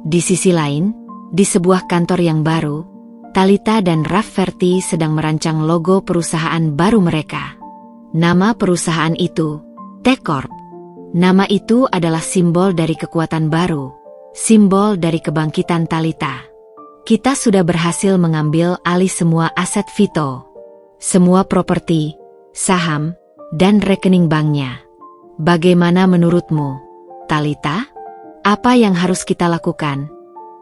Di sisi lain, di sebuah kantor yang baru, Talita dan Rafferty sedang merancang logo perusahaan baru mereka. Nama perusahaan itu, T-Corp. Nama itu adalah simbol dari kekuatan baru, simbol dari kebangkitan Talita. Kita sudah berhasil mengambil alih semua aset Vito, semua properti, saham, dan rekening banknya. Bagaimana menurutmu, Talita? Apa yang harus kita lakukan?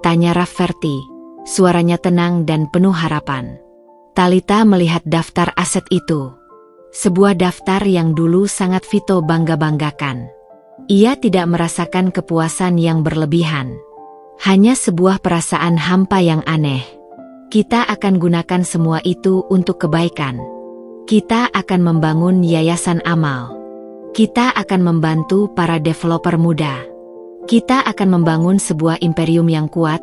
Tanya Rafferty. Suaranya tenang dan penuh harapan. Talita melihat daftar aset itu. Sebuah daftar yang dulu sangat Vito bangga-banggakan. Ia tidak merasakan kepuasan yang berlebihan. Hanya sebuah perasaan hampa yang aneh. Kita akan gunakan semua itu untuk kebaikan. Kita akan membangun yayasan amal. Kita akan membantu para developer muda. Kita akan membangun sebuah imperium yang kuat,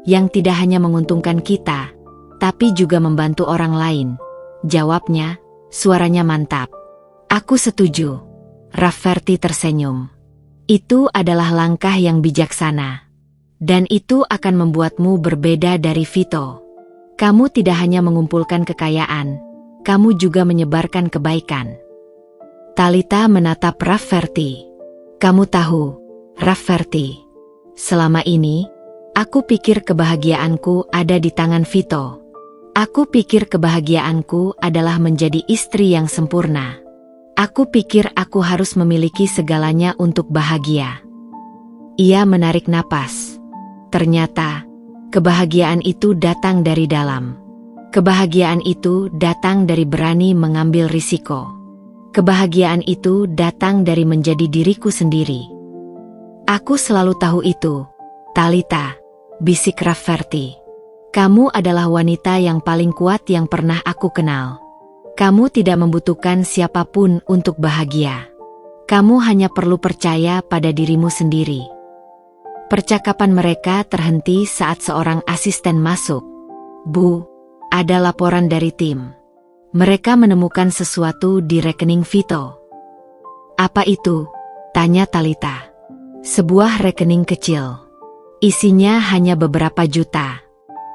yang tidak hanya menguntungkan kita, tapi juga membantu orang lain. Jawabnya, suaranya mantap. Aku setuju. Rafferty tersenyum. Itu adalah langkah yang bijaksana. Dan itu akan membuatmu berbeda dari Vito. Kamu tidak hanya mengumpulkan kekayaan, kamu juga menyebarkan kebaikan. Talita menatap Rafferty. Kamu tahu, Rafferty, selama ini, aku pikir kebahagiaanku ada di tangan Vito. Aku pikir kebahagiaanku adalah menjadi istri yang sempurna. Aku pikir aku harus memiliki segalanya untuk bahagia. Ia menarik napas. Ternyata, kebahagiaan itu datang dari dalam. Kebahagiaan itu datang dari berani mengambil risiko. Kebahagiaan itu datang dari menjadi diriku sendiri. Aku selalu tahu itu, Talita, bisik Rafferty. Kamu adalah wanita yang paling kuat yang pernah aku kenal. Kamu tidak membutuhkan siapapun untuk bahagia. Kamu hanya perlu percaya pada dirimu sendiri. Percakapan mereka terhenti saat seorang asisten masuk. Bu, ada laporan dari tim. Mereka menemukan sesuatu di rekening Vito. Apa itu? Tanya Talita. Sebuah rekening kecil. Isinya hanya beberapa juta.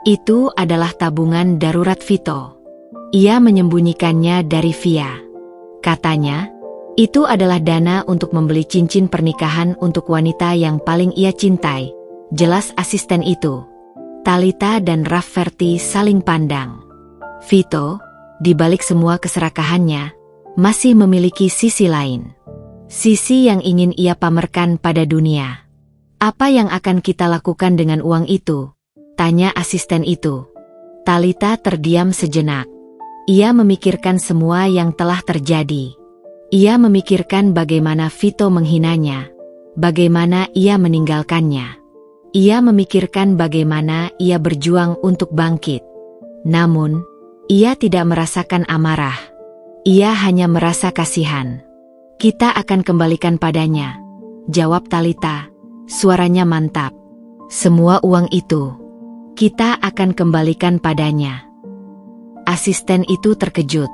Itu adalah tabungan darurat Vito. Ia menyembunyikannya dari Via. Katanya, itu adalah dana untuk membeli cincin pernikahan untuk wanita yang paling ia cintai. Jelas asisten itu. Talita dan Rafferty saling pandang. Vito, di balik semua keserakahannya, masih memiliki sisi lain. Sisi yang ingin ia pamerkan pada dunia. Apa yang akan kita lakukan dengan uang itu? Tanya asisten itu. Talita terdiam sejenak. Ia memikirkan semua yang telah terjadi. Ia memikirkan bagaimana Vito menghinanya. Bagaimana ia meninggalkannya. Ia memikirkan bagaimana ia berjuang untuk bangkit. Namun, ia tidak merasakan amarah. Ia hanya merasa kasihan. Kita akan kembalikan padanya, jawab Talita. Suaranya mantap. Semua uang itu, kita akan kembalikan padanya. Asisten itu terkejut.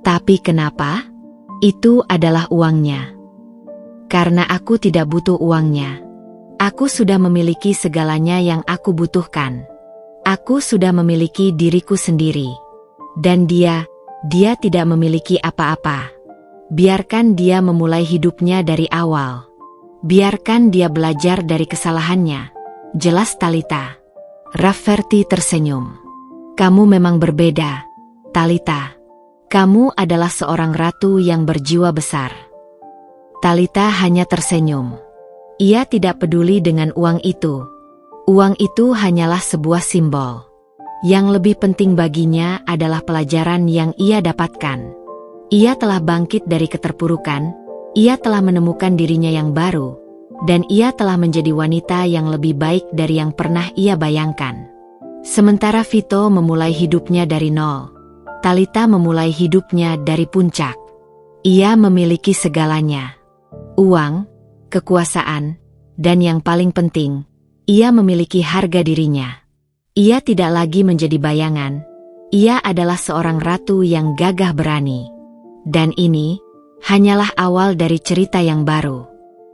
Tapi kenapa? Itu adalah uangnya. Karena aku tidak butuh uangnya. Aku sudah memiliki segalanya yang aku butuhkan. Aku sudah memiliki diriku sendiri. Dan dia tidak memiliki apa-apa. Biarkan dia memulai hidupnya dari awal. Biarkan dia belajar dari kesalahannya. Jelas Talita. Rafferty tersenyum. Kamu memang berbeda, Talita. Kamu adalah seorang ratu yang berjiwa besar. Talita hanya tersenyum. Ia tidak peduli dengan uang itu. Uang itu hanyalah sebuah simbol. Yang lebih penting baginya adalah pelajaran yang ia dapatkan. Ia telah bangkit dari keterpurukan, ia telah menemukan dirinya yang baru, dan ia telah menjadi wanita yang lebih baik dari yang pernah ia bayangkan. Sementara Vito memulai hidupnya dari nol, Talita memulai hidupnya dari puncak. Ia memiliki segalanya. Uang, kekuasaan, dan yang paling penting, ia memiliki harga dirinya. Ia tidak lagi menjadi bayangan, ia adalah seorang ratu yang gagah berani. Dan ini hanyalah awal dari cerita yang baru.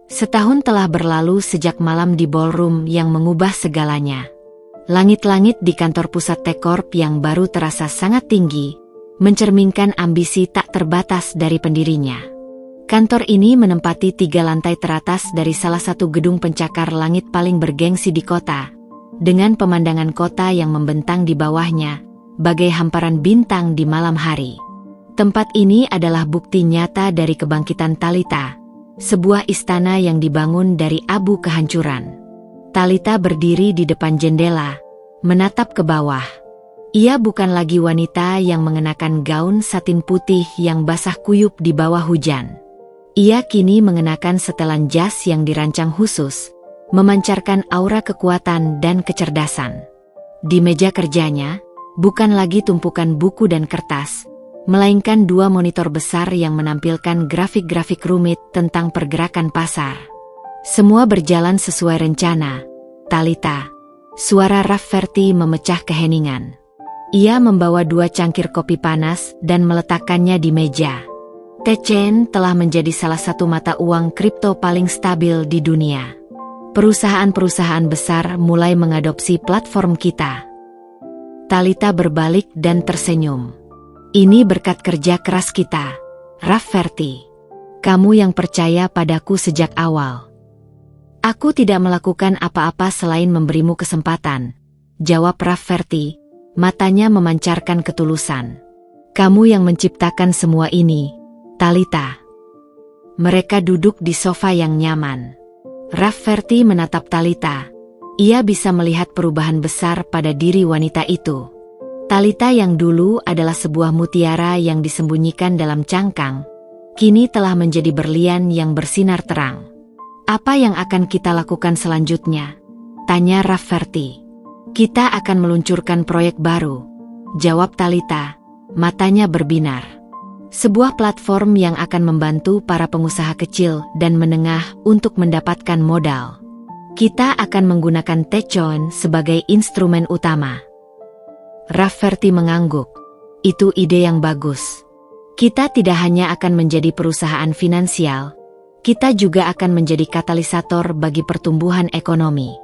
Setahun telah berlalu sejak malam di ballroom yang mengubah segalanya. Langit-langit di kantor pusat T-Corp yang baru terasa sangat tinggi, mencerminkan ambisi tak terbatas dari pendirinya. Kantor ini menempati 3 lantai teratas dari salah satu gedung pencakar langit paling bergengsi di kota, dengan pemandangan kota yang membentang di bawahnya, bagai hamparan bintang di malam hari. Tempat ini adalah bukti nyata dari kebangkitan Talita, sebuah istana yang dibangun dari abu kehancuran. Talita berdiri di depan jendela, menatap ke bawah. Ia bukan lagi wanita yang mengenakan gaun satin putih yang basah kuyup di bawah hujan. Ia kini mengenakan setelan jas yang dirancang khusus, memancarkan aura kekuatan dan kecerdasan. Di meja kerjanya, bukan lagi tumpukan buku dan kertas, melainkan 2 monitor besar yang menampilkan grafik-grafik rumit tentang pergerakan pasar. Semua berjalan sesuai rencana. Talita, suara Rafferty memecah keheningan. Ia membawa 2 cangkir kopi panas dan meletakkannya di meja. Techen telah menjadi salah satu mata uang kripto paling stabil di dunia. Perusahaan-perusahaan besar mulai mengadopsi platform kita. Talita berbalik dan tersenyum. Ini berkat kerja keras kita, Rafferty. Kamu yang percaya padaku sejak awal. Aku tidak melakukan apa-apa selain memberimu kesempatan, jawab Rafferty, matanya memancarkan ketulusan. Kamu yang menciptakan semua ini, Talita. Mereka duduk di sofa yang nyaman. Rafferty menatap Talita. Ia bisa melihat perubahan besar pada diri wanita itu. Talita yang dulu adalah sebuah mutiara yang disembunyikan dalam cangkang, kini telah menjadi berlian yang bersinar terang. Apa yang akan kita lakukan selanjutnya? Tanya Rafferty. Kita akan meluncurkan proyek baru, jawab Talita, matanya berbinar. Sebuah platform yang akan membantu para pengusaha kecil dan menengah untuk mendapatkan modal. Kita akan menggunakan Techen sebagai instrumen utama. Rafferty mengangguk. Itu ide yang bagus. Kita tidak hanya akan menjadi perusahaan finansial, kita juga akan menjadi katalisator bagi pertumbuhan ekonomi.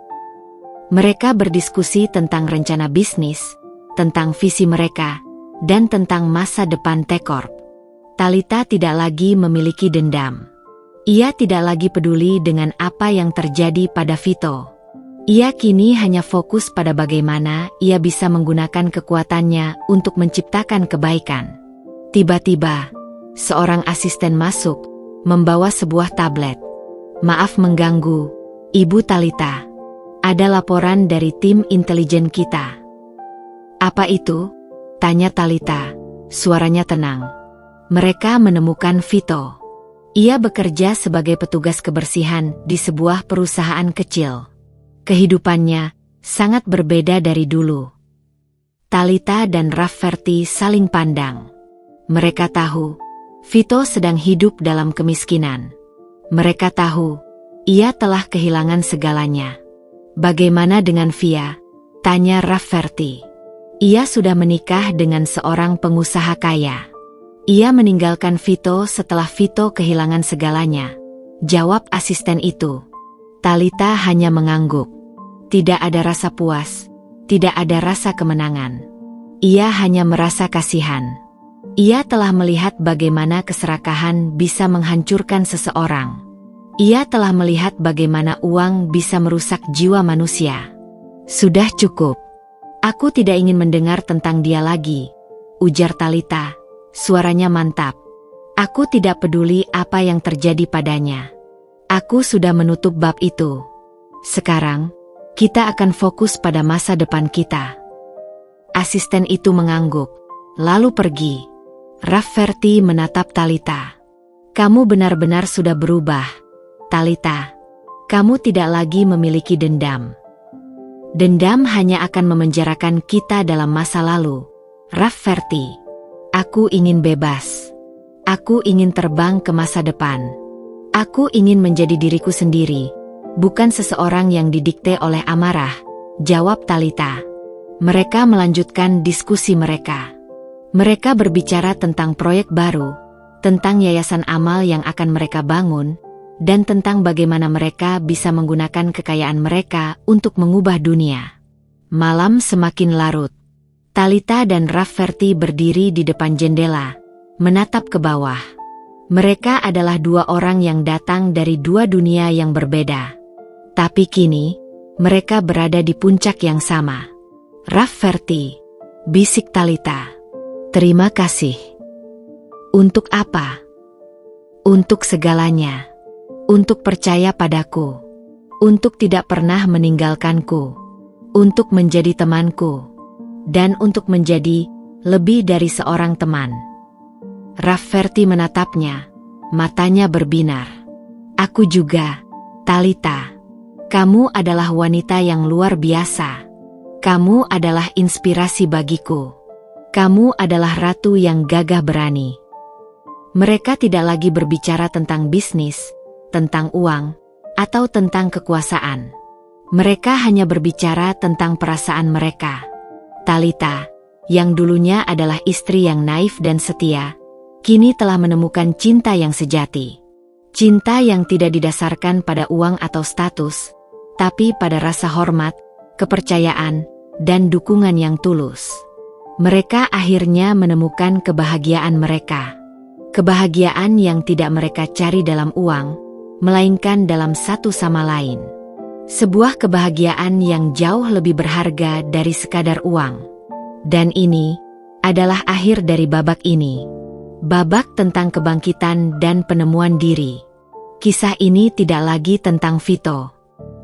Mereka berdiskusi tentang rencana bisnis, tentang visi mereka, dan tentang masa depan T-Corp. Talita tidak lagi memiliki dendam. Ia tidak lagi peduli dengan apa yang terjadi pada Vito. Ia kini hanya fokus pada bagaimana ia bisa menggunakan kekuatannya untuk menciptakan kebaikan. Tiba-tiba, seorang asisten masuk, membawa sebuah tablet. Maaf mengganggu, Ibu Talita. Ada laporan dari tim intelijen kita. Apa itu? Tanya Talita, suaranya tenang. Mereka menemukan Vito. Ia bekerja sebagai petugas kebersihan di sebuah perusahaan kecil. Kehidupannya sangat berbeda dari dulu. Talita dan Rafferty saling pandang. Mereka tahu, Vito sedang hidup dalam kemiskinan. Mereka tahu, ia telah kehilangan segalanya. Bagaimana dengan Via? Tanya Rafferty. Ia sudah menikah dengan seorang pengusaha kaya. Ia meninggalkan Vito setelah Vito kehilangan segalanya, jawab asisten itu. Talita hanya mengangguk. Tidak ada rasa puas, tidak ada rasa kemenangan. Ia hanya merasa kasihan. Ia telah melihat bagaimana keserakahan bisa menghancurkan seseorang. Ia telah melihat bagaimana uang bisa merusak jiwa manusia. Sudah cukup. Aku tidak ingin mendengar tentang dia lagi, ujar Talita, suaranya mantap. Aku tidak peduli apa yang terjadi padanya. Aku sudah menutup bab itu. Sekarang, kita akan fokus pada masa depan kita. Asisten itu mengangguk, lalu pergi. Rafferty menatap Talita. Kamu benar-benar sudah berubah, Talita. Kamu tidak lagi memiliki dendam. Dendam hanya akan memenjarakan kita dalam masa lalu, Rafferty. Aku ingin bebas. Aku ingin terbang ke masa depan. Aku ingin menjadi diriku sendiri, bukan seseorang yang didikte oleh amarah, jawab Talita. Mereka melanjutkan diskusi mereka. Mereka berbicara tentang proyek baru, tentang yayasan amal yang akan mereka bangun, dan tentang bagaimana mereka bisa menggunakan kekayaan mereka untuk mengubah dunia. Malam semakin larut. Talita dan Rafferty berdiri di depan jendela, menatap ke bawah. Mereka adalah 2 orang yang datang dari 2 dunia yang berbeda. Tapi kini, mereka berada di puncak yang sama. Rafferty, bisik Talita. Terima kasih. Untuk apa? Untuk segalanya. Untuk percaya padaku. Untuk tidak pernah meninggalkanku. untuk menjadi temanku, dan untuk menjadi lebih dari seorang teman. Rafferty menatapnya, matanya berbinar. Aku juga, Talitha. Kamu adalah wanita yang luar biasa. Kamu adalah inspirasi bagiku. Kamu adalah ratu yang gagah berani. Mereka tidak lagi berbicara tentang bisnis, tentang uang, atau tentang kekuasaan. Mereka hanya berbicara tentang perasaan mereka. Talitha, yang dulunya adalah istri yang naif dan setia, kini telah menemukan cinta yang sejati. Cinta yang tidak didasarkan pada uang atau status, tapi pada rasa hormat, kepercayaan, dan dukungan yang tulus. Mereka akhirnya menemukan kebahagiaan mereka. Kebahagiaan yang tidak mereka cari dalam uang, melainkan dalam satu sama lain. Sebuah kebahagiaan yang jauh lebih berharga dari sekadar uang. Dan ini adalah akhir dari babak ini. Babak tentang kebangkitan dan penemuan diri. Kisah ini tidak lagi tentang Vito.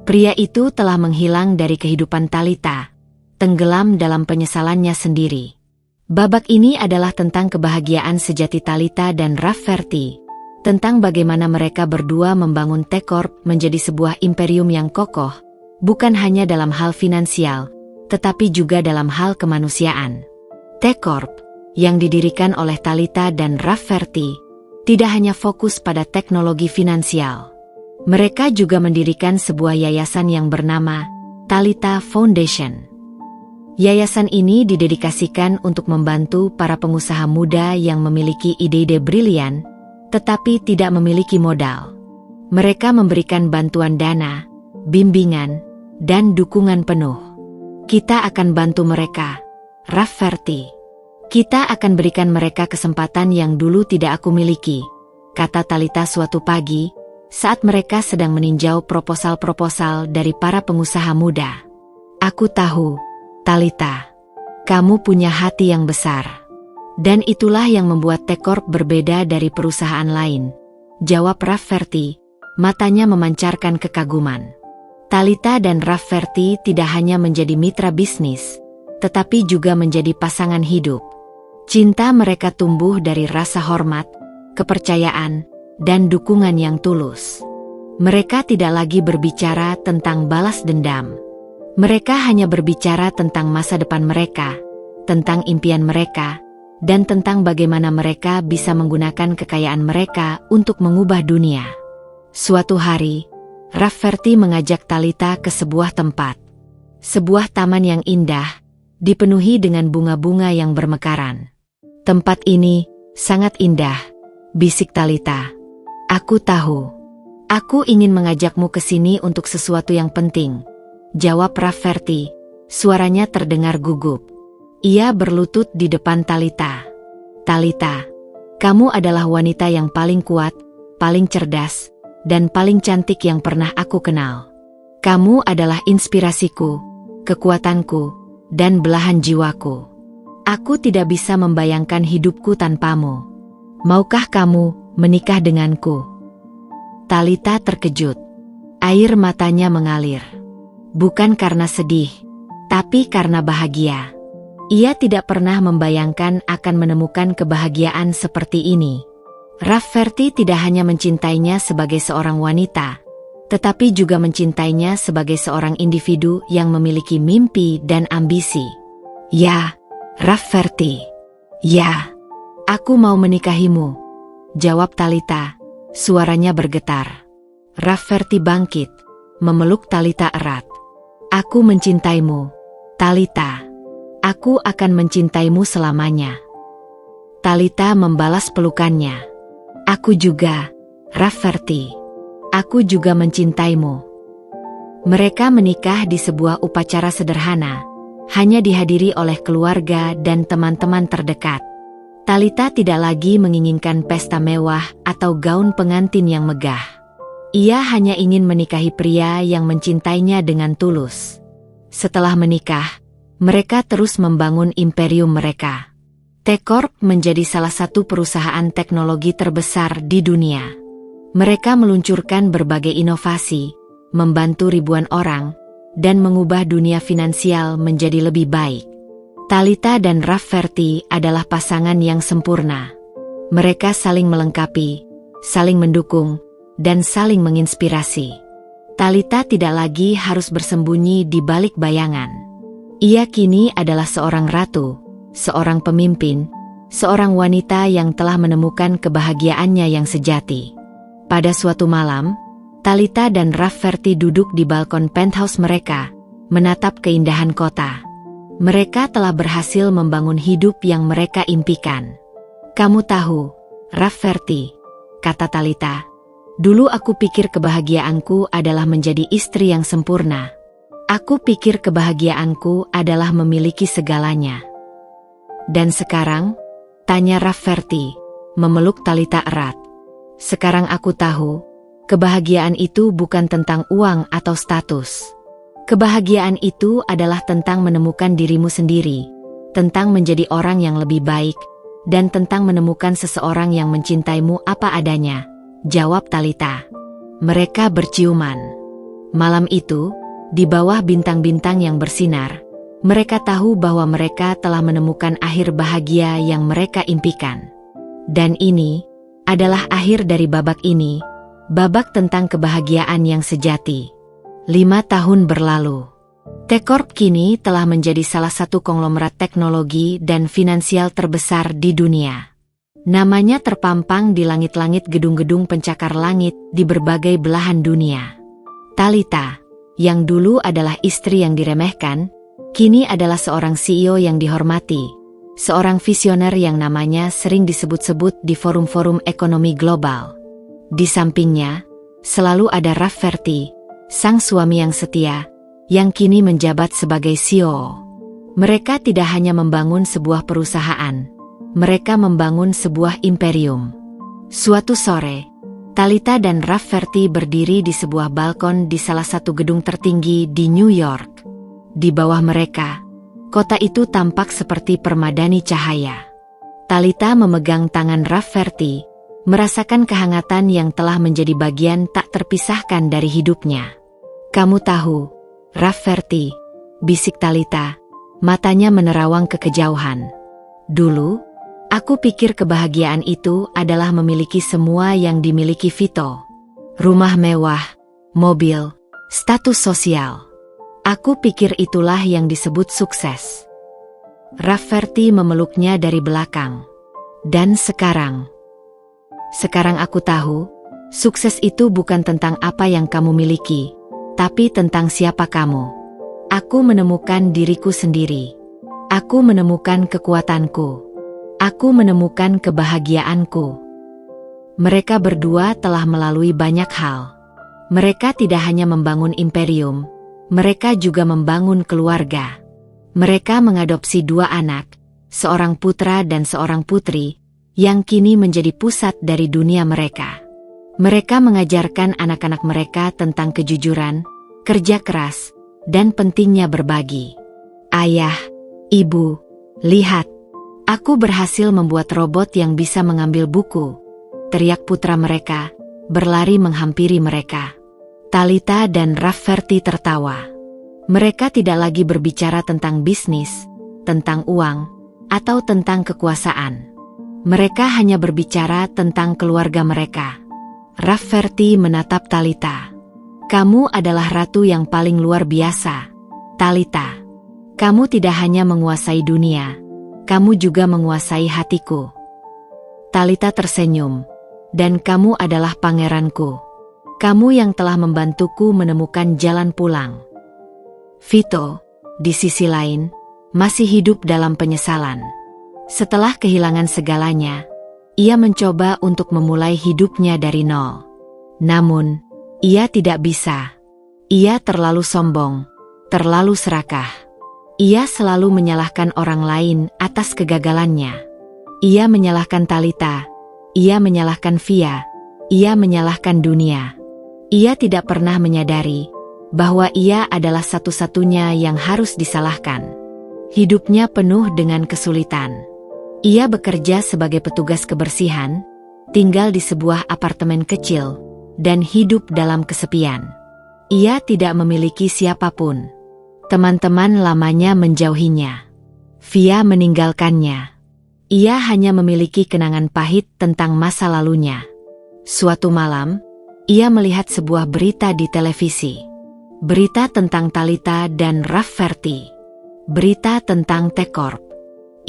Pria itu telah menghilang dari kehidupan Talitha, tenggelam dalam penyesalannya sendiri. Babak ini adalah tentang kebahagiaan sejati Talitha dan Rafferty, tentang bagaimana mereka berdua membangun T-Corp menjadi sebuah imperium yang kokoh, bukan hanya dalam hal finansial, tetapi juga dalam hal kemanusiaan. T-Corp, yang didirikan oleh Talitha dan Rafferty, tidak hanya fokus pada teknologi finansial. Mereka juga mendirikan sebuah yayasan yang bernama Talitha Foundation. Yayasan ini didedikasikan untuk membantu para pengusaha muda yang memiliki ide-ide brilian, tetapi tidak memiliki modal. Mereka memberikan bantuan dana, bimbingan, dan dukungan penuh. Kita akan bantu mereka, Rafferty. Kita akan berikan mereka kesempatan yang dulu tidak aku miliki, kata Talitha suatu pagi, saat mereka sedang meninjau proposal-proposal dari para pengusaha muda. Aku tahu, Talitha, kamu punya hati yang besar. Dan itulah yang membuat T-Corp berbeda dari perusahaan lain, jawab Rafferty, matanya memancarkan kekaguman. Talitha dan Rafferty tidak hanya menjadi mitra bisnis, tetapi juga menjadi pasangan hidup. Cinta mereka tumbuh dari rasa hormat, kepercayaan, dan dukungan yang tulus. Mereka tidak lagi berbicara tentang balas dendam. Mereka hanya berbicara tentang masa depan mereka, tentang impian mereka, dan tentang bagaimana mereka bisa menggunakan kekayaan mereka untuk mengubah dunia. Suatu hari, Rafferty mengajak Talitha ke sebuah tempat. Sebuah taman yang indah, dipenuhi dengan bunga-bunga yang bermekaran. Tempat ini sangat indah, bisik Talitha. Aku tahu. Aku ingin mengajakmu ke sini untuk sesuatu yang penting, jawab Rafferty, suaranya terdengar gugup. Ia berlutut di depan Talitha. Talitha, kamu adalah wanita yang paling kuat, paling cerdas, dan paling cantik yang pernah aku kenal. Kamu adalah inspirasiku, kekuatanku, dan belahan jiwaku. Aku tidak bisa membayangkan hidupku tanpamu. Maukah kamu menikah denganku? Talitha terkejut. Air matanya mengalir. Bukan karena sedih, tapi karena bahagia. Ia tidak pernah membayangkan akan menemukan kebahagiaan seperti ini. Rafferty tidak hanya mencintainya sebagai seorang wanita, tetapi juga mencintainya sebagai seorang individu yang memiliki mimpi dan ambisi. Ya, Rafferty. Ya, aku mau menikahimu, jawab Talitha, suaranya bergetar. Rafferty bangkit, memeluk Talitha erat. Aku mencintaimu, Talitha. Aku akan mencintaimu selamanya. Talitha membalas pelukannya. Aku juga, Rafferty. Aku juga mencintaimu. Mereka menikah di sebuah upacara sederhana, hanya dihadiri oleh keluarga dan teman-teman terdekat. Talitha tidak lagi menginginkan pesta mewah atau gaun pengantin yang megah. Ia hanya ingin menikahi pria yang mencintainya dengan tulus. Setelah menikah, mereka terus membangun imperium mereka. T-Corp menjadi salah satu perusahaan teknologi terbesar di dunia. Mereka meluncurkan berbagai inovasi, membantu ribuan orang, dan mengubah dunia finansial menjadi lebih baik. Talitha dan Rafferty adalah pasangan yang sempurna. Mereka saling melengkapi, saling mendukung, dan saling menginspirasi. Talitha tidak lagi harus bersembunyi di balik bayangan. Ia kini adalah seorang ratu, seorang pemimpin, seorang wanita yang telah menemukan kebahagiaannya yang sejati. Pada suatu malam, Talitha dan Rafferty duduk di balkon penthouse mereka, menatap keindahan kota. Mereka telah berhasil membangun hidup yang mereka impikan. "Kamu tahu, Rafferty," kata Talitha, "dulu aku pikir kebahagiaanku adalah menjadi istri yang sempurna. Aku pikir kebahagiaanku adalah memiliki segalanya." "Dan sekarang?" tanya Rafferty, memeluk Talitha erat. "Sekarang aku tahu, kebahagiaan itu bukan tentang uang atau status. Kebahagiaan itu adalah tentang menemukan dirimu sendiri, tentang menjadi orang yang lebih baik, dan tentang menemukan seseorang yang mencintaimu apa adanya," jawab Talitha. Mereka berciuman. Malam itu, di bawah bintang-bintang yang bersinar, mereka tahu bahwa mereka telah menemukan akhir bahagia yang mereka impikan. Dan ini adalah akhir dari babak ini, babak tentang kebahagiaan yang sejati. 5 tahun berlalu. T-Corp kini telah menjadi salah satu konglomerat teknologi dan finansial terbesar di dunia. Namanya terpampang di langit-langit gedung-gedung pencakar langit di berbagai belahan dunia. Talitha, yang dulu adalah istri yang diremehkan, kini adalah seorang CEO yang dihormati, seorang visioner yang namanya sering disebut-sebut di forum-forum ekonomi global. Di sampingnya, selalu ada Rafferty, sang suami yang setia, yang kini menjabat sebagai CEO. Mereka tidak hanya membangun sebuah perusahaan, mereka membangun sebuah imperium. Suatu sore, Talitha dan Rafferty berdiri di sebuah balkon di salah satu gedung tertinggi di New York. Di bawah mereka, kota itu tampak seperti permadani cahaya. Talitha memegang tangan Rafferty, merasakan kehangatan yang telah menjadi bagian tak terpisahkan dari hidupnya. "Kamu tahu, Rafferty," bisik Talitha, matanya menerawang ke kejauhan. "Dulu, aku pikir kebahagiaan itu adalah memiliki semua yang dimiliki Vito. Rumah mewah, mobil, status sosial. Aku pikir itulah yang disebut sukses." Rafferty memeluknya dari belakang. "Dan sekarang aku tahu, sukses itu bukan tentang apa yang kamu miliki, tapi tentang siapa kamu. Aku menemukan diriku sendiri. Aku menemukan kekuatanku. Aku menemukan kebahagiaanku." Mereka berdua telah melalui banyak hal. Mereka tidak hanya membangun imperium, mereka juga membangun keluarga. Mereka mengadopsi 2 anak, seorang putra dan seorang putri, yang kini menjadi pusat dari dunia mereka. Mereka mengajarkan anak-anak mereka tentang kejujuran, kerja keras, dan pentingnya berbagi. "Ayah, Ibu, lihat, aku berhasil membuat robot yang bisa mengambil buku," teriak putra mereka, berlari menghampiri mereka. Talitha dan Rafferty tertawa. Mereka tidak lagi berbicara tentang bisnis, tentang uang, atau tentang kekuasaan. Mereka hanya berbicara tentang keluarga mereka. Rafferty menatap Talitha. "Kamu adalah ratu yang paling luar biasa, Talitha. Kamu tidak hanya menguasai dunia, kamu juga menguasai hatiku." Talitha tersenyum. "Dan kamu adalah pangeranku. Kamu yang telah membantuku menemukan jalan pulang." Vito, di sisi lain, masih hidup dalam penyesalan. Setelah kehilangan segalanya, ia mencoba untuk memulai hidupnya dari nol. Namun, ia tidak bisa. Ia terlalu sombong, terlalu serakah. Ia selalu menyalahkan orang lain atas kegagalannya. Ia menyalahkan Talitha, ia menyalahkan Via, ia menyalahkan dunia. Ia tidak pernah menyadari bahwa ia adalah satu-satunya yang harus disalahkan. Hidupnya penuh dengan kesulitan. Ia bekerja sebagai petugas kebersihan, tinggal di sebuah apartemen kecil, dan hidup dalam kesepian. Ia tidak memiliki siapapun. Teman-teman lamanya menjauhinya. Via meninggalkannya. Ia hanya memiliki kenangan pahit tentang masa lalunya. Suatu malam, ia melihat sebuah berita di televisi. Berita tentang Talita dan Rafferty. Berita tentang T-Corp.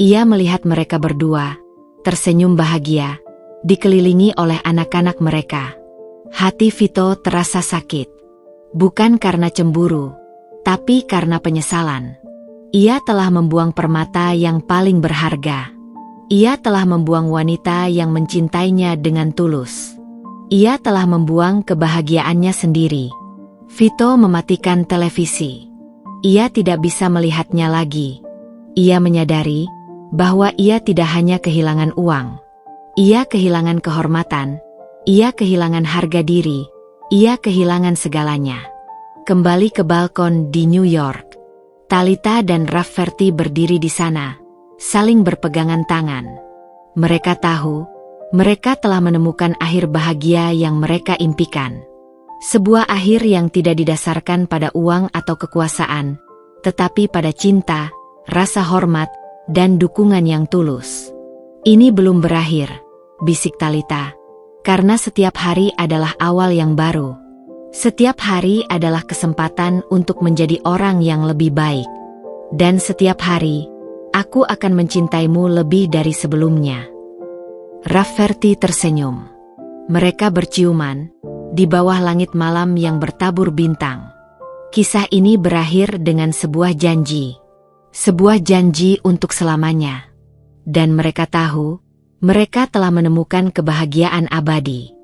Ia melihat mereka berdua, tersenyum bahagia, dikelilingi oleh anak-anak mereka. Hati Vito terasa sakit. Bukan karena cemburu, tapi karena penyesalan. Ia telah membuang permata yang paling berharga. Ia telah membuang wanita yang mencintainya dengan tulus. Ia telah membuang kebahagiaannya sendiri. Vito mematikan televisi. Ia tidak bisa melihatnya lagi. Ia menyadari bahwa ia tidak hanya kehilangan uang. Ia kehilangan kehormatan. Ia kehilangan harga diri. Ia kehilangan segalanya. Kembali ke balkon di New York. Talita dan Rafferty berdiri di sana, saling berpegangan tangan. Mereka tahu, mereka telah menemukan akhir bahagia yang mereka impikan. Sebuah akhir yang tidak didasarkan pada uang atau kekuasaan, tetapi pada cinta, rasa hormat, dan dukungan yang tulus. Ini belum berakhir, bisik Talita, karena setiap hari adalah awal yang baru. Setiap hari adalah kesempatan untuk menjadi orang yang lebih baik. Dan setiap hari, aku akan mencintaimu lebih dari sebelumnya. Rafferty tersenyum. Mereka berciuman di bawah langit malam yang bertabur bintang. Kisah ini berakhir dengan sebuah janji. Sebuah janji untuk selamanya. Dan mereka tahu, mereka telah menemukan kebahagiaan abadi.